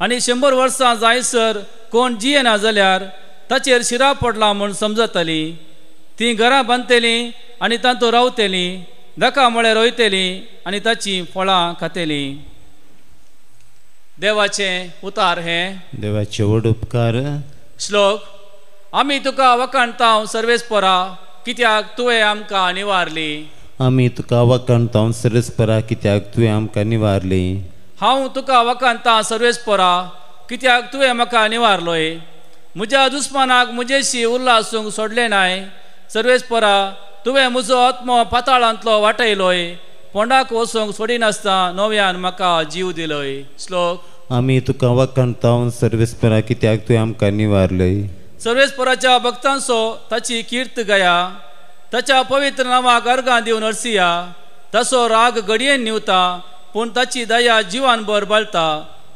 आनी 100 वर्सां जायसर कोण जियेना जाल्यार ताचेर शिराव पडला म्हूण समजतली. ती घरां बांदतली आनी तांतू रावतली, दाका म्हळ्यार रोयतली आनी ताची फळां खातली. देवाचे उतार हे. देवाचे व्हड उपकार. श्लोक. आमी तुका वखणटाव सर्वेस्परा, कित्याक तुवें आमकां निवारली. आमी तुका वखणटाव सर्वेस्परा, कित्याक तुवें आमकां निवारली. हांव तुका वखणटां सर्वेस्परा, कित्याक तुवें म्हाका निवारलोय. म्हज्या दुस्मानाक म्हजेशी उल्हासूंक सोडलें नाय. सर्वेस्परा, तुवें म्हजो आत्मो पाताळांतलो वाटयलोय. पोंडाक वचूंक सोडिनासता नव्यान म्हाका जीव दिलोय. श्लोक. आमी तुका वखणटाव सर्वेस्परा, कित्याक तुवें आमकां निवारलय. सर्वेस्पराच्या भक्तांचो ताची कीर्त गाया. ताच्या पवित्र नांवाक अर्गां दिवन हरसिया. ताचो राग घडयेन निवता, पूण ताची दया जिवानभर बाळटा.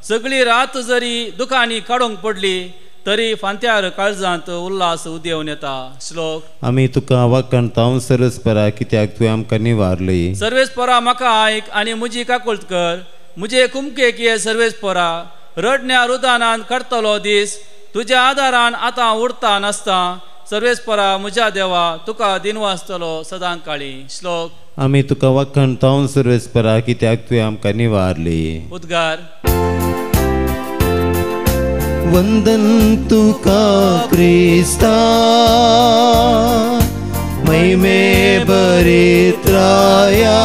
सगळी रात जरी दुखांनी काडूंक पडली तरी फांत्यार काळजांत उल्हास उदेवन येता. श्लोक. आमी तुका वखणटाव सर्वेस्परा, कित्याक तुवें आमकां निवारलय. सर्वेस्परा, म्हाका आयक आनी म्हजी काकुळट कर. म्हजे कुमकेक ये सर्वेस्परा. रडण्या रुदानान काडटलो दीस, तुज्या आदारान आतां उरता नासता. सर्वेस्परा, म्हज्या देवा, तुका दिनवासतलो सदां काळी. श्लोक. आमी तुका वखणटाव सर्वेस्परा, कित्याक तुवें आमकां निवारलय. उद्गार. वंदन तुका क्रिस्ता, महिमे बरीत राया.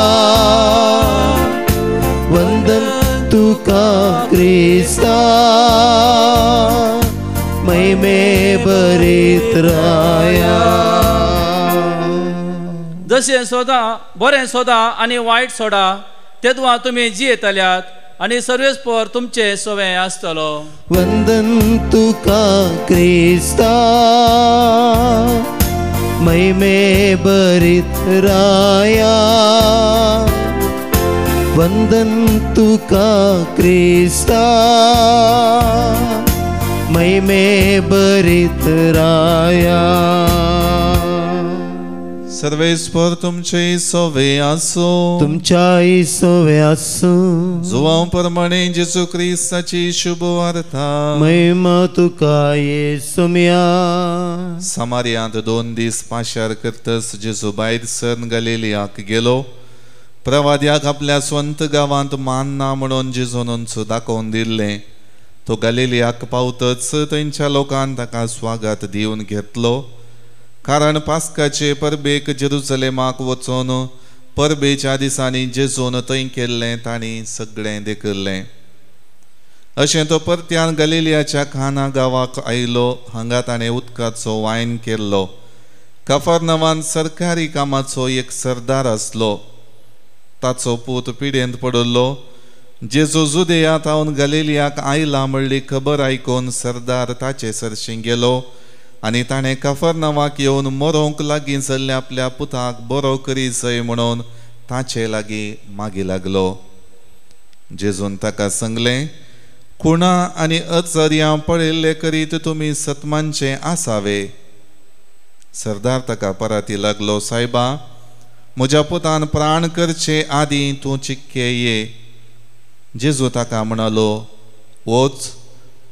वंदन तुका क्रिस्ता, महिमे बरीत राया. जशें सोदा बरें सोदा आनी वायट सोडा, तेदवा तुमी जियेतल्यात आनी सर्वेस्पर तुमचे सवें आसतलो. वंदन तुका क्रिस्ता, महिमे बरीत राया. वंदन तुका क्रिस्ता, महिमे बरीत राया. सर्वेस्पर तुमचे सोवे आसो. तुमच्याय सोवे आसो. जुवां प्रमाणे जेजू क्रिस्ताची शुभ वार्ता. महिमा तुका येसुम्या. समारियांत 2 दीस पाशार करतस जेजू भायर सर गलिलियाक गेलो. प्रवाद्याक आपल्या स्वंत गांवांत मान ना म्हणून जेजून दाखोवन दिल्लें. तो गलिलियाक पावतच थंयच्या लोकांन ताका स्वागत दिवन घेतलो. कारण पास्काचे परबेक जेरुसलेमाक वचून परबेच्या दिसांनी जेजून थंय केल्लें तांणी सगळें देखल्लें. अशें तो परत्यान गलिलियाच्या खाना गांवाक आयलो. हांगा ताणें उदकाचो वायन केल्लो. कफरनवान सरकारी कामाचो एक सरदार आसलो. ताचो पूत पिडेंत पडलो. जेजू जुदेयांत हांव गलिलियाक आयला म्हणली खबर आयकून सरदार ताचे सरशीं गेलो आनी ताणें कफरनवाक येवन मरोंक लागीं जाल्ल्या आपल्या पुताक बरो करी जय म्हणून ताचे लागीं मागी लागलो. जेजून ताका सांगलें, खुणां आनी अचर्यां पळयल्ले करीत तुमी सतमांचे आसावे. सरदार ताका पराती लागलो, सायबा, म्हज्या पुतान प्राण करचे आदीं तूं चिक्के ये. जेजू ताका म्हणालो, वच,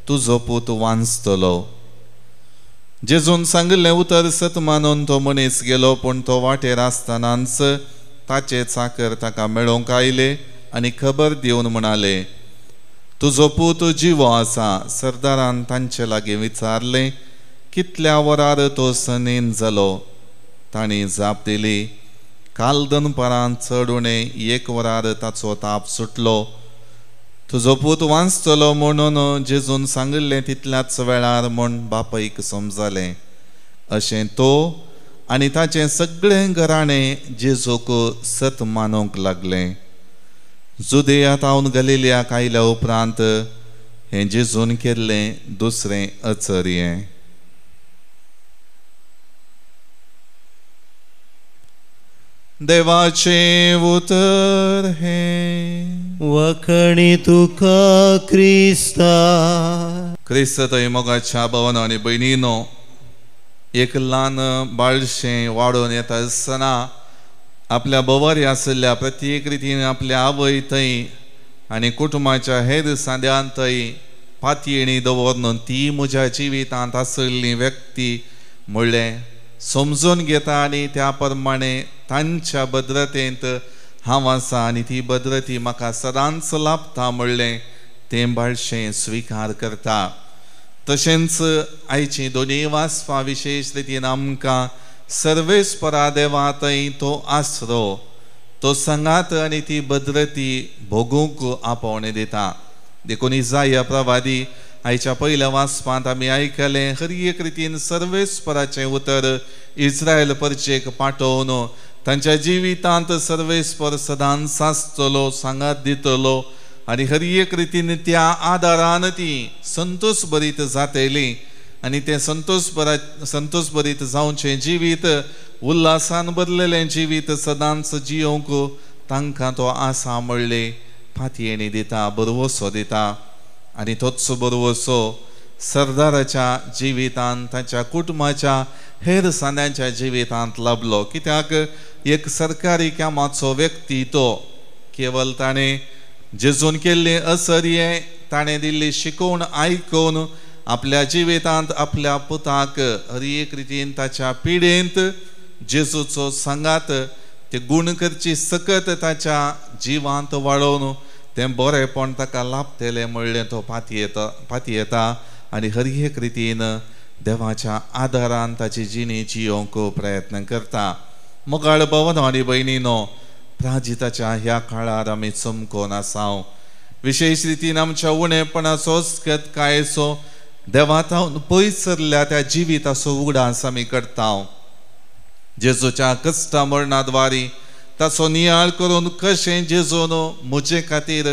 तुजो पूत वांचतलो. जेजून सांगिल्लें उतर सत मानून तो मनीस गेलो. पूण तो वाटेर आसतनाच ताचे चाकर ताका मेळोवंक आयले आनी खबर दिवन म्हणाले, तुजो पूत जिवो आसा. सरदारान तांचे लागीं विचारलें, कितल्या वरार तो सनेन जालो? तांणी जाप दिली, काल दनपारां चड उणें 1 वरार ताचो ताप सुटलो. तुजो पूत वाचतलो म्हणून जेजून सांगिल्लें तितल्याच वेळार म्हूण बापायक समजलें अशें तो आनी ताचें सगळें घराणें जेजूक सत मानूंक लागलें. जुदेयांत हांव गलिलियाक आयल्या उपरांत हें जेजून केल्लें दुसरें अचर्य. देवाचें उतर हें वखणी तुका क्रिस्ता. क्रिस्त थंय मोगाच्या भावांनो आनी भयणींनो, एक ल्हान बाळशें वाडून येता आसतना आपल्या बोवारी आशिल्ल्या प्रत्येक रितीन आपल्या आवय थंय आनी कुटुंबाच्या हेर सांद्यान थंय पातयेणी दवरून ती म्हज्या जिवितांत आशिल्ली व्यक्ती म्हणलें समजून घेता आनी त्या प्रमाणे तांच्या भद्रतेंत हांव आसा आनी ती भद्रती म्हाका सदांच लाभता म्हणलें तें बाळशें स्विकार करता. तशेंच आयची दोनी वाचपां विशेश रितीन आमकां सर्वेस्परा देवा थंय तो आसरो, तो सांगात आनी ती भद्रती भोगूंक आपोवणें दिता. देखून इसाया प्रवादी आयच्या पयल्या वाचपांत आमी आयकलें, खरी एक रितीन सर्वेस्पराचें उतर इस्रायल परचेक पाठोवन तांच्या जिवितांत सर्वेस्पर सदांच आसतलो, सांगात दितलो आनी खरी एक रितीन त्या आदारान ती संतोश भरीत जातली आनी तें संतोश भरीत जावचें जिवीत, उल्हासान भरलेलें जिवीत सदांच जियोंक तांकां तो आसा म्हणले फातयेणी दिता, बरवसो दिता. आनी तोच बरवसो सरदाराच्या जिवितांत, ताच्या कुटुंबाच्या हेर सांद्यांच्या जिवितांत लाभलो. कित्याक एक सरकारी कामाचो व्यक्ती तो केवळ ताणें जेजून केल्लें असर्य, ताणें दिल्ली शिकोवन आयकून आपल्या जिवितांत आपल्या पुताक हर एक रितीन ताच्या पिडेंत जेजूचो सांगात ते गूण करची सकत ताच्या जिवांत वाडोवन तें बरेंपण ताका लाभतलें म्हणलें तो पातयेता आनी हर एक रितीन देवाच्या आदारान ताची जिणी जियोंक प्रयत्न करता. मोगाळ भावांनो आनी भयणींनो, प्राजिताच्या ह्या काळार आमी चमकोन आसाव. विशेश रितीन आमच्या उणेपणाचो कांयसो देवातावन पयस सरल्या त्या जिविताचो उगडास आमी करता. जेजूच्या कश्टा मरणाद्वारी ताचो नियाळ करून कशें जेजून म्हजे खातीर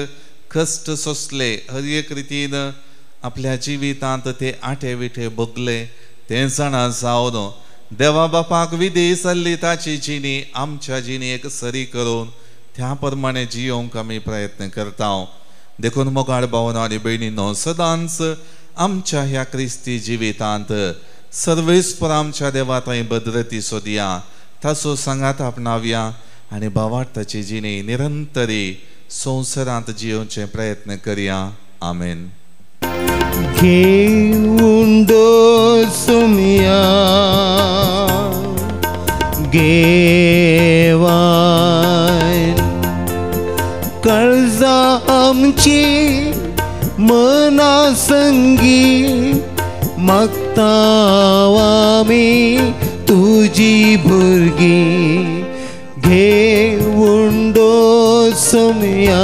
कश्ट सोंसले, हर एक रितीन आपल्या जिवितांत ते आटे विटे भोगले तें जाणा जावन देवा बापाक विधेय जाल्ली ताची जिणी आमच्या जिणेक सरी करून त्या प्रमाणे जियोंक आमी प्रयत्न करता. देखून मोगाळ भावांनो आनी भयणींनो, सदांच आमच्या ह्या क्रिस्ती जिवितांत सर्वेस्पर आमच्या देवा थंय भद्रती सोदया, ताचो सांगात आपणावया आनी भावार्थाची जिणी निरंतरी संवसारांत जियोवचे प्रयत्न करया. आमेन. घेऊन सुमिया घेवान कर्जा आमची मना संगी मागताव आमी तुजी भुरगी. घेऊन सुमिया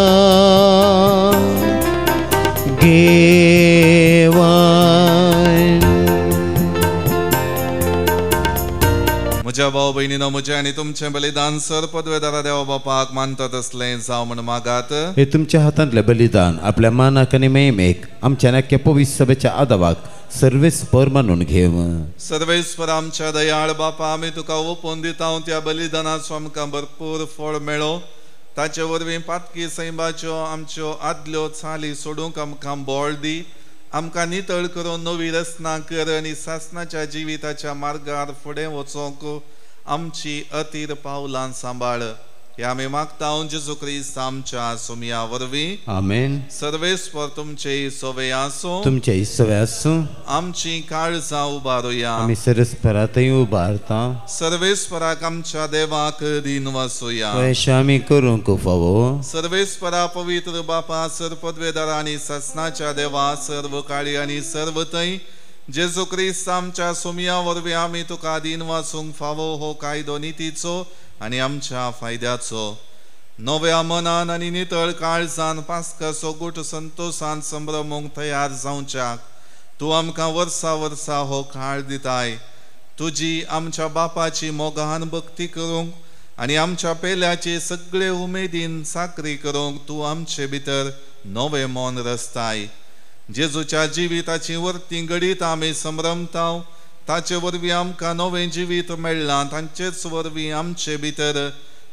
म्हज्या भाव भयणीनो, म्हजें आनी तुमचें बलिदान सर पदवेदारा देवा बापाक मानतात असलें जावं म्हण मागात. हे तुमच्या हातांतलें बलिदान आपल्या मानाक आनी मेमेक आमच्या नाक्या पवित्र सभेच्या आदावाक सर्वेस्पर मानून घेव. सर्वेस्पर आमच्या दयाळ बापा, आमी तुका ओपोवन दिता त्या बलिदानाचो आमकां भरपूर फळ मेळो. ताचे वरवीं पातकी सैमाच्यो आमच्यो आदल्यो चाली सोडूंक आमकां बोळ दी. आमकां नितळ करून नवी रचना कर आनी सासणाच्या जिविताच्या मार्गार फुडें वचोंक आमची अतीर पावलां सांबाळ. हे आमी मागता जेजू क्रिस्त आमच्या सुमया वरवीं. आमेन. सर्वेस्पर तुमचे सवे आसूं, तुमचे सवे आसूं. आमची काळजां उबारुया. आमी सर्वेस्परांतय उबारता. सर्वेस्पराक आमच्या देवाक दिन वासुया. आमी करूंक फावो. सर्वेस्परा पवित्र बापा, सर पदवेदारा आनी सासणाच्या देवा, सर्व काळी आनी सर्व थंय जेजू क्रिस्त आमच्या सुमया वरवीं आमी तुका दिन वाचूंक फावो हो कायदो नितीचो आनी आमच्या फायद्याचो. नव्या मनान आनी नितळ काळजान पास्का सोगूट संतोषान संभ्रमूंक तयार जावच्याक तूं आमकां वर्सा वर्सा हो काळ दिताय. तुजी आमच्या बापाची मोगान भक्ती करूंक आनी आमच्या पेल्याचे सगळे उमेदीन साकरी करूंक तूं आमचे भितर नवे मोन रचताय. जेजूच्या जिविताची वर्ती घडीत आमी संभ्रमताव. ताचे वरवीं आमकां नवें जिवीत मेळ्ळां. तांचेच वरवीं आमचे भितर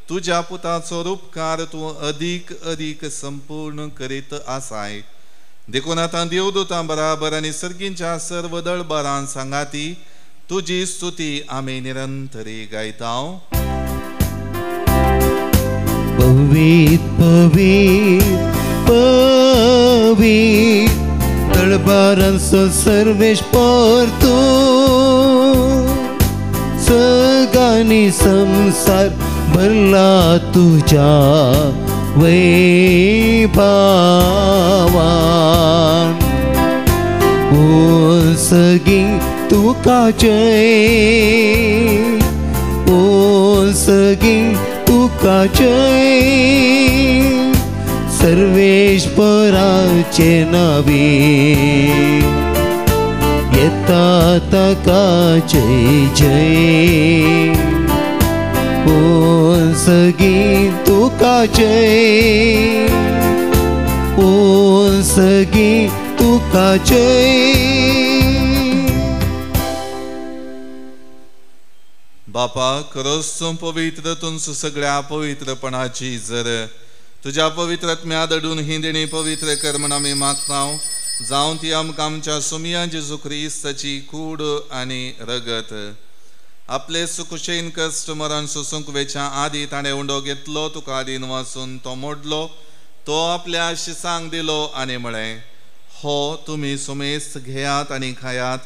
तुज्या पुताचो उपकार तूं अदीक अदीक संपूर्ण करीत आसाय. देखून आतां देवदूतां बराबर आनी सर्गींच्या सर्व दळबरां सांगाती तुजी स्तुती आमी निरंतरी गायताव. पवित्र पवित्र पवित्र दळबारांचो सर्वेश परतो सगळ्यांनी संसार भरला तुझ्या वैभवान. ओ सगी तुका जय, ओ सगी तुका जय, सर्वेश्वराचे नावे येता ताका जय जय. ओ सगी तुका जय, ओ सगी तुका जय. बापा खरोच तूं पवित्र, तुमच सगळ्या पवित्रपणाची जर तुझ्या पवित्रत्म्या दडून ही देणी पवित्र कर म्हण आमी मागतां. जावं ती आमकां आमच्या सुमिया जेजू क्रिस्ताची कूड आनी रगत. आपले सुखशेन कश्ट मरण सोसूंक वेच्या आदी ताणें उंडो घेतलो, तुका आदीन वाचून तो मोडलो, तो आपल्या शिसांक दिलो आनी म्हळें, हो तुमी सुमेस्त घेयात आनी खायात,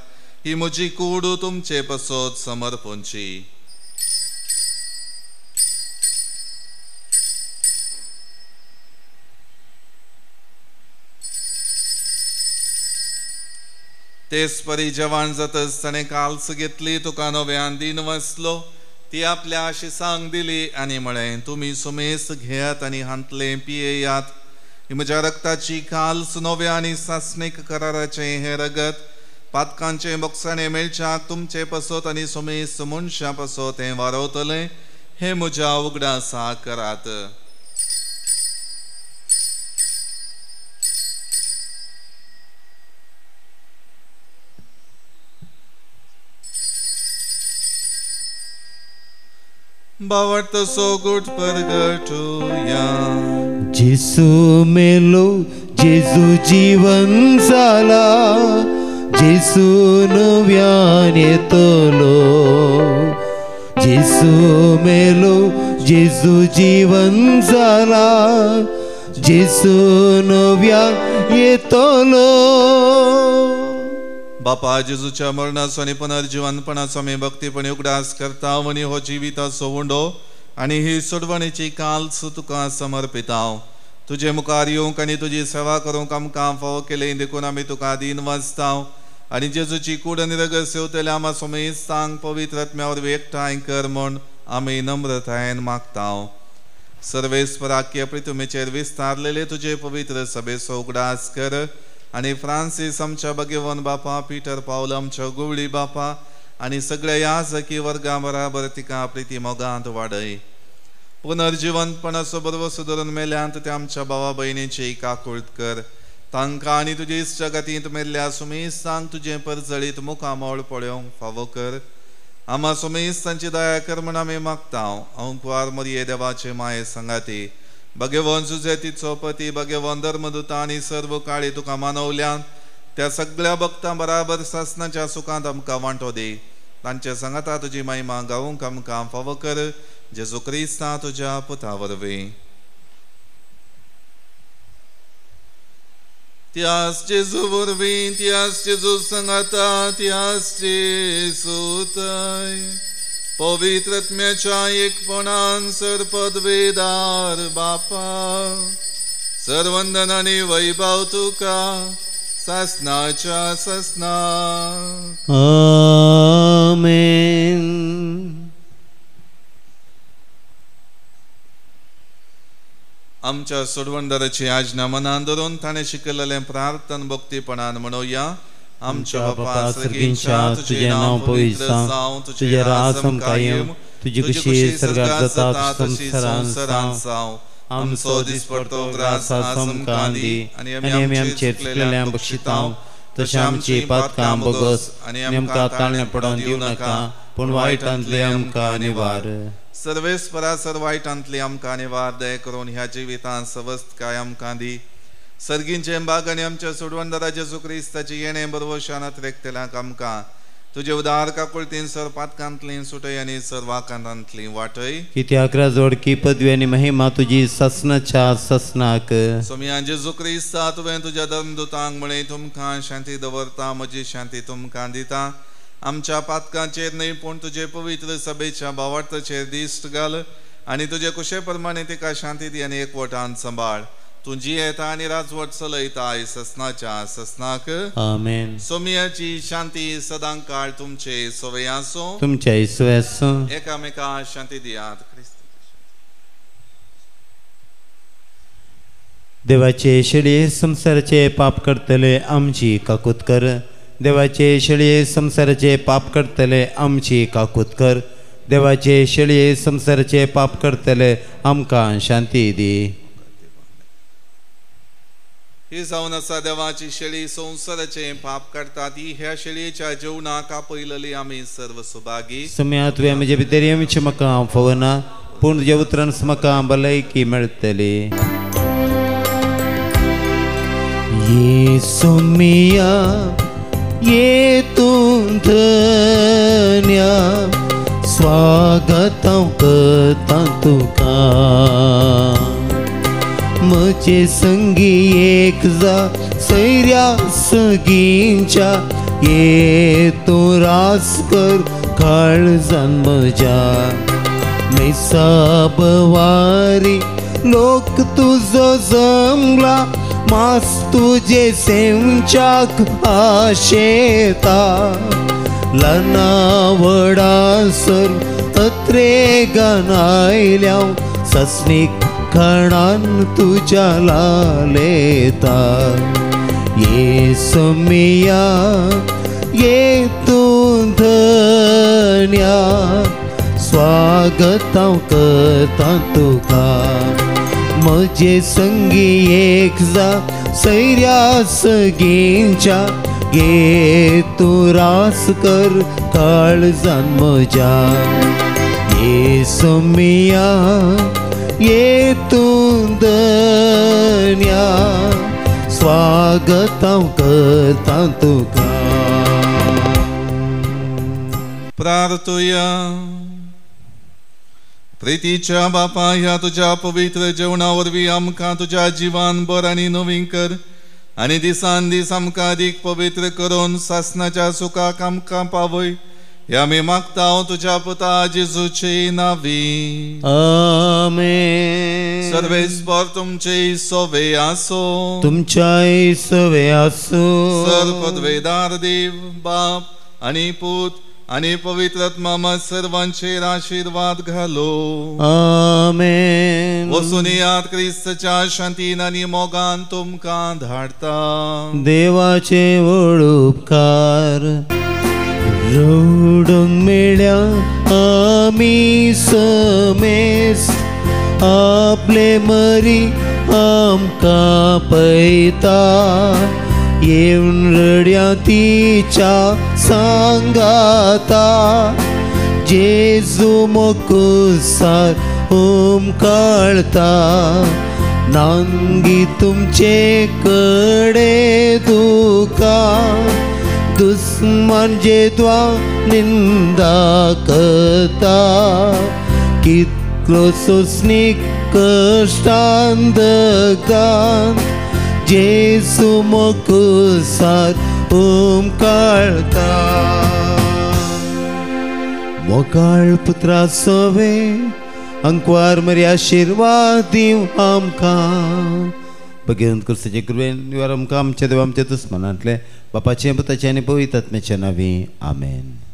ही म्हजी कूड तुमचे पसोत समर्पणची. तेच परी जेवण जातच ताणें काल्स घेतली, तुका नव्यान दिन वसलो, ती आपल्या शिसांक दिली आनी म्हळें, तुमी सुमेस्त घेयात आनी हांतले पियेयात, ही म्हज्या रक्ताची काल्स नव्या आनी सासणीक कराराचे हे रगत पातकांचे बोगसाणे मेळच्याक तुमचे पसोत आनी सुमेस्त मनशां पसोत हें वारवतलें. हे म्हज्या उगडासा करात. बावट सोगुट परगटूया. जेसू मेलो, जेजू जीवन जाला, जेसू नव्यान येतलो. जेसू मेलो, जेजू जीवन जाला, जेसू नव्यान येतलो. बापा जेजूच्या मरणाचो आनी पुनर्जीवनपणाचो आमी भक्तीपणी उगडास करता आनी हो जिविताचो उंडो आनी ही सोडवणेची काल्स तुका समर्पितांव. तुजे मुखार येवंक आनी तुजी सेवा करूंक आमकां फावो केले, देखून आमी तुका दिन वाचतांव आनी जेजूची कूड आनी रगत सेवतले आमा सुमेस्तांक पवित्र आत्म्या वरवीं एकठांय कर म्हूण आमी नम्रतायेन मागतांव. सर्वेस्पराक्य प्रितुमेचेर विस्तारलेले तुजे पवित्र सभेचो उगडास कर आनी फ्रांसीस आमच्या भगेवन बापा, पिटर पावल आमच्या गुवळी बापा आनी सगळ्या याजकी वर्गां बराबर तिका प्रिती मोगांत वाडय. पुनर्जीवनपणाचो बरवो सुदरून मेल्यांत त्या आमच्या भावा भयणीची काकुळट कर. तांकां आनी तुजे इश्ट गतींत मेल्ल्या सुमेस्तांक तुजें परजळीत मुखामोळ पळोवंक फावो कर. आमा सुमेस्तांची दया कर म्हण आमी मागतांव. अंकुवार मरिये देवाचे माये संगाती, भगेवन जुजेतीचो पती, भगेवन धर्मदूता आनी सर्व काळी तुका मानवल्यान त्या सगळ्या भक्तां बराबर सासणाच्या सुखांत आमकां वांटो दी. तांचे सांगाता तुजी महिमा गावूंक आमकां फावो कर. जेजू क्रिस्ता तुज्या पुता वरवीं. त्याच जेजू वरवीं, त्याच जेजू सांगाता, त्याच जेजू थंय पवित्र आत्म्याच्या एकपणान सरपदवेदार बापा, सर्वंदन आनी वैभव तुका सासणाच्या सासणाक. आमेन. आमच्या सोडवणदाराची आज्ञा मनान धरून ताणें शिकयलेलें प्रार्थन भक्तीपणान म्हणोया. आमच्या बापा सर्गींच्या तुझें नांव पवित्र जावं, तुझें राज कायम, तुजी कशी स्वर्गांत जाता तशी संवसारांत जावं. आमचो दिसपडटो ग्रास आज आमकां दी, आनी आमी आमचेर चुकलेल्यांक बक्षितांव, तशें आमची पातकां बोगस आनी आमकां ताळण्या पडोवन दिवं नाका, पूण वायटांतले आमकां निवार. सर्वेस्परा वायटांतली आमकां निवार दय करून ह्या जिवितांत सवस्थकाय आमकां दी. सर्गींचे बाग आनी आमच्या सोडवणदारा जेजू क्रिस्ताची येणे बरोवशानात रेखतेल्यांक आमकां तुजे उदार काकुळतीन सर पातकांतली सुटय आनी सर्वांकांतांतली वाटय. कित्याक राजवडकी पदवी आनी महिमा तुजी ससनाच्या ससनाक. सोम्या जेजू क्रिस्ता तुवें तुज्या धर्मदुतांक म्हळें तुमकां शांती दवरता, म्हजी शांती तुमकां दिता. आमच्या पातकांचेर न्हय पूण तुजे पवित्र सभेच्या भावार्थाचेर दिश्ट घाल आनी तुजे कुशे प्रमाणे तिका शांती दी आनी एकवटान सांबाळ. तुजी येता आनी राजवट चलयताय ससनाच्या ससनाक. आमेन. सोम्याची शांती सदां काळ तुमचे सवय आसूं. तुमच्या इसवे आसूं. एकामेका शांती दियात. देवाचे शेळये संसाराचे पाप करतले आमची काकूत कर. देवाचे शेळये संसाराचे पाप करतले आमची काकूत कर. देवाचे शेळये संसाराचे पाप करतले आमकां शांती दी. ही जावन आसा देवाची शेळी संसाराचे पाप करता ती ह्या शेळयेच्या जेवणाक आपयलेली आमी सर्व सुभागी. सम्या तुवें म्हजे भितर आमचे म्हाका फवना, पूण तुज्या उतरान म्हाका भलायकी मेळटली. ये सोम्या ये तूं धन्या, स्वागत हांव करता तुका. म्हजे संगी एक जा सैर्या सगींच्या, ये तूं रास कर काळजान म्हज्या. मेसाबवारी लोक तुजो जमला, मास तुजे सेवच्याक आशेता. ल्हाना व्हडा सर अत्रे गानायल्या, ससनीक खणान तुज्या लालेता. ये सोम्या ये तूं धन्या, स्वागत हांव करता तुका. म्हजे संगी एक जा सैर्या सगींच्या, ये तूं रास कर काळजान म्हज्या. ये सोम्या ये तूं धन्या, स्वागत हांव करता तुका. प्रार्थुया. प्रितीच्या बापा, ह्या तुज्या पवित्र जेवणा वरवीं आमकां तुज्या जिवान बर आनी नवीन कर आनी दिसान दीस आमकां अदीक पवित्र करून सासनाच्या सुखाक आमकां पावय. ह्या आमी मागता तुज्या पुता जेजूचे नांवी. आमेन. सर्वेस्पर तुमचे सवे आसो. तुमच्याय सवे आसो. सर पदवेदार देव बाप आनी पूत आनी पवित्र आत्मा सर्वांचेर आशीर्वाद घालो. आमेन. वचून यात क्रिस्ताच्या शांतीन आनी मोगान तुमकां धाडटा. देवाचे व्हड उपकार रवडूंक मेळ्या आमी समेस. आपले मरी आमकां पळयता, येवन रड्या तिच्या सांगाता. जेजू मोकुसार उमकळता, नांगी तुमचे कडे दुका. दुस्मान जेद्वा निंदा करता, कितलो सोसनीक कश्टान दगान. जेजू मोकुसार उमकळता. मोकाळ पुत्रा सवे अंकवार मरी आशीर्वाद दिव आमकां. भगवंत कृष्णाचे कृपेन निवार आमकां आमच्या देवा आमच्या दुस्मानांतले बापाचे पुताचे आनी पवित्र आत्म्याचे नांवी. आमेन.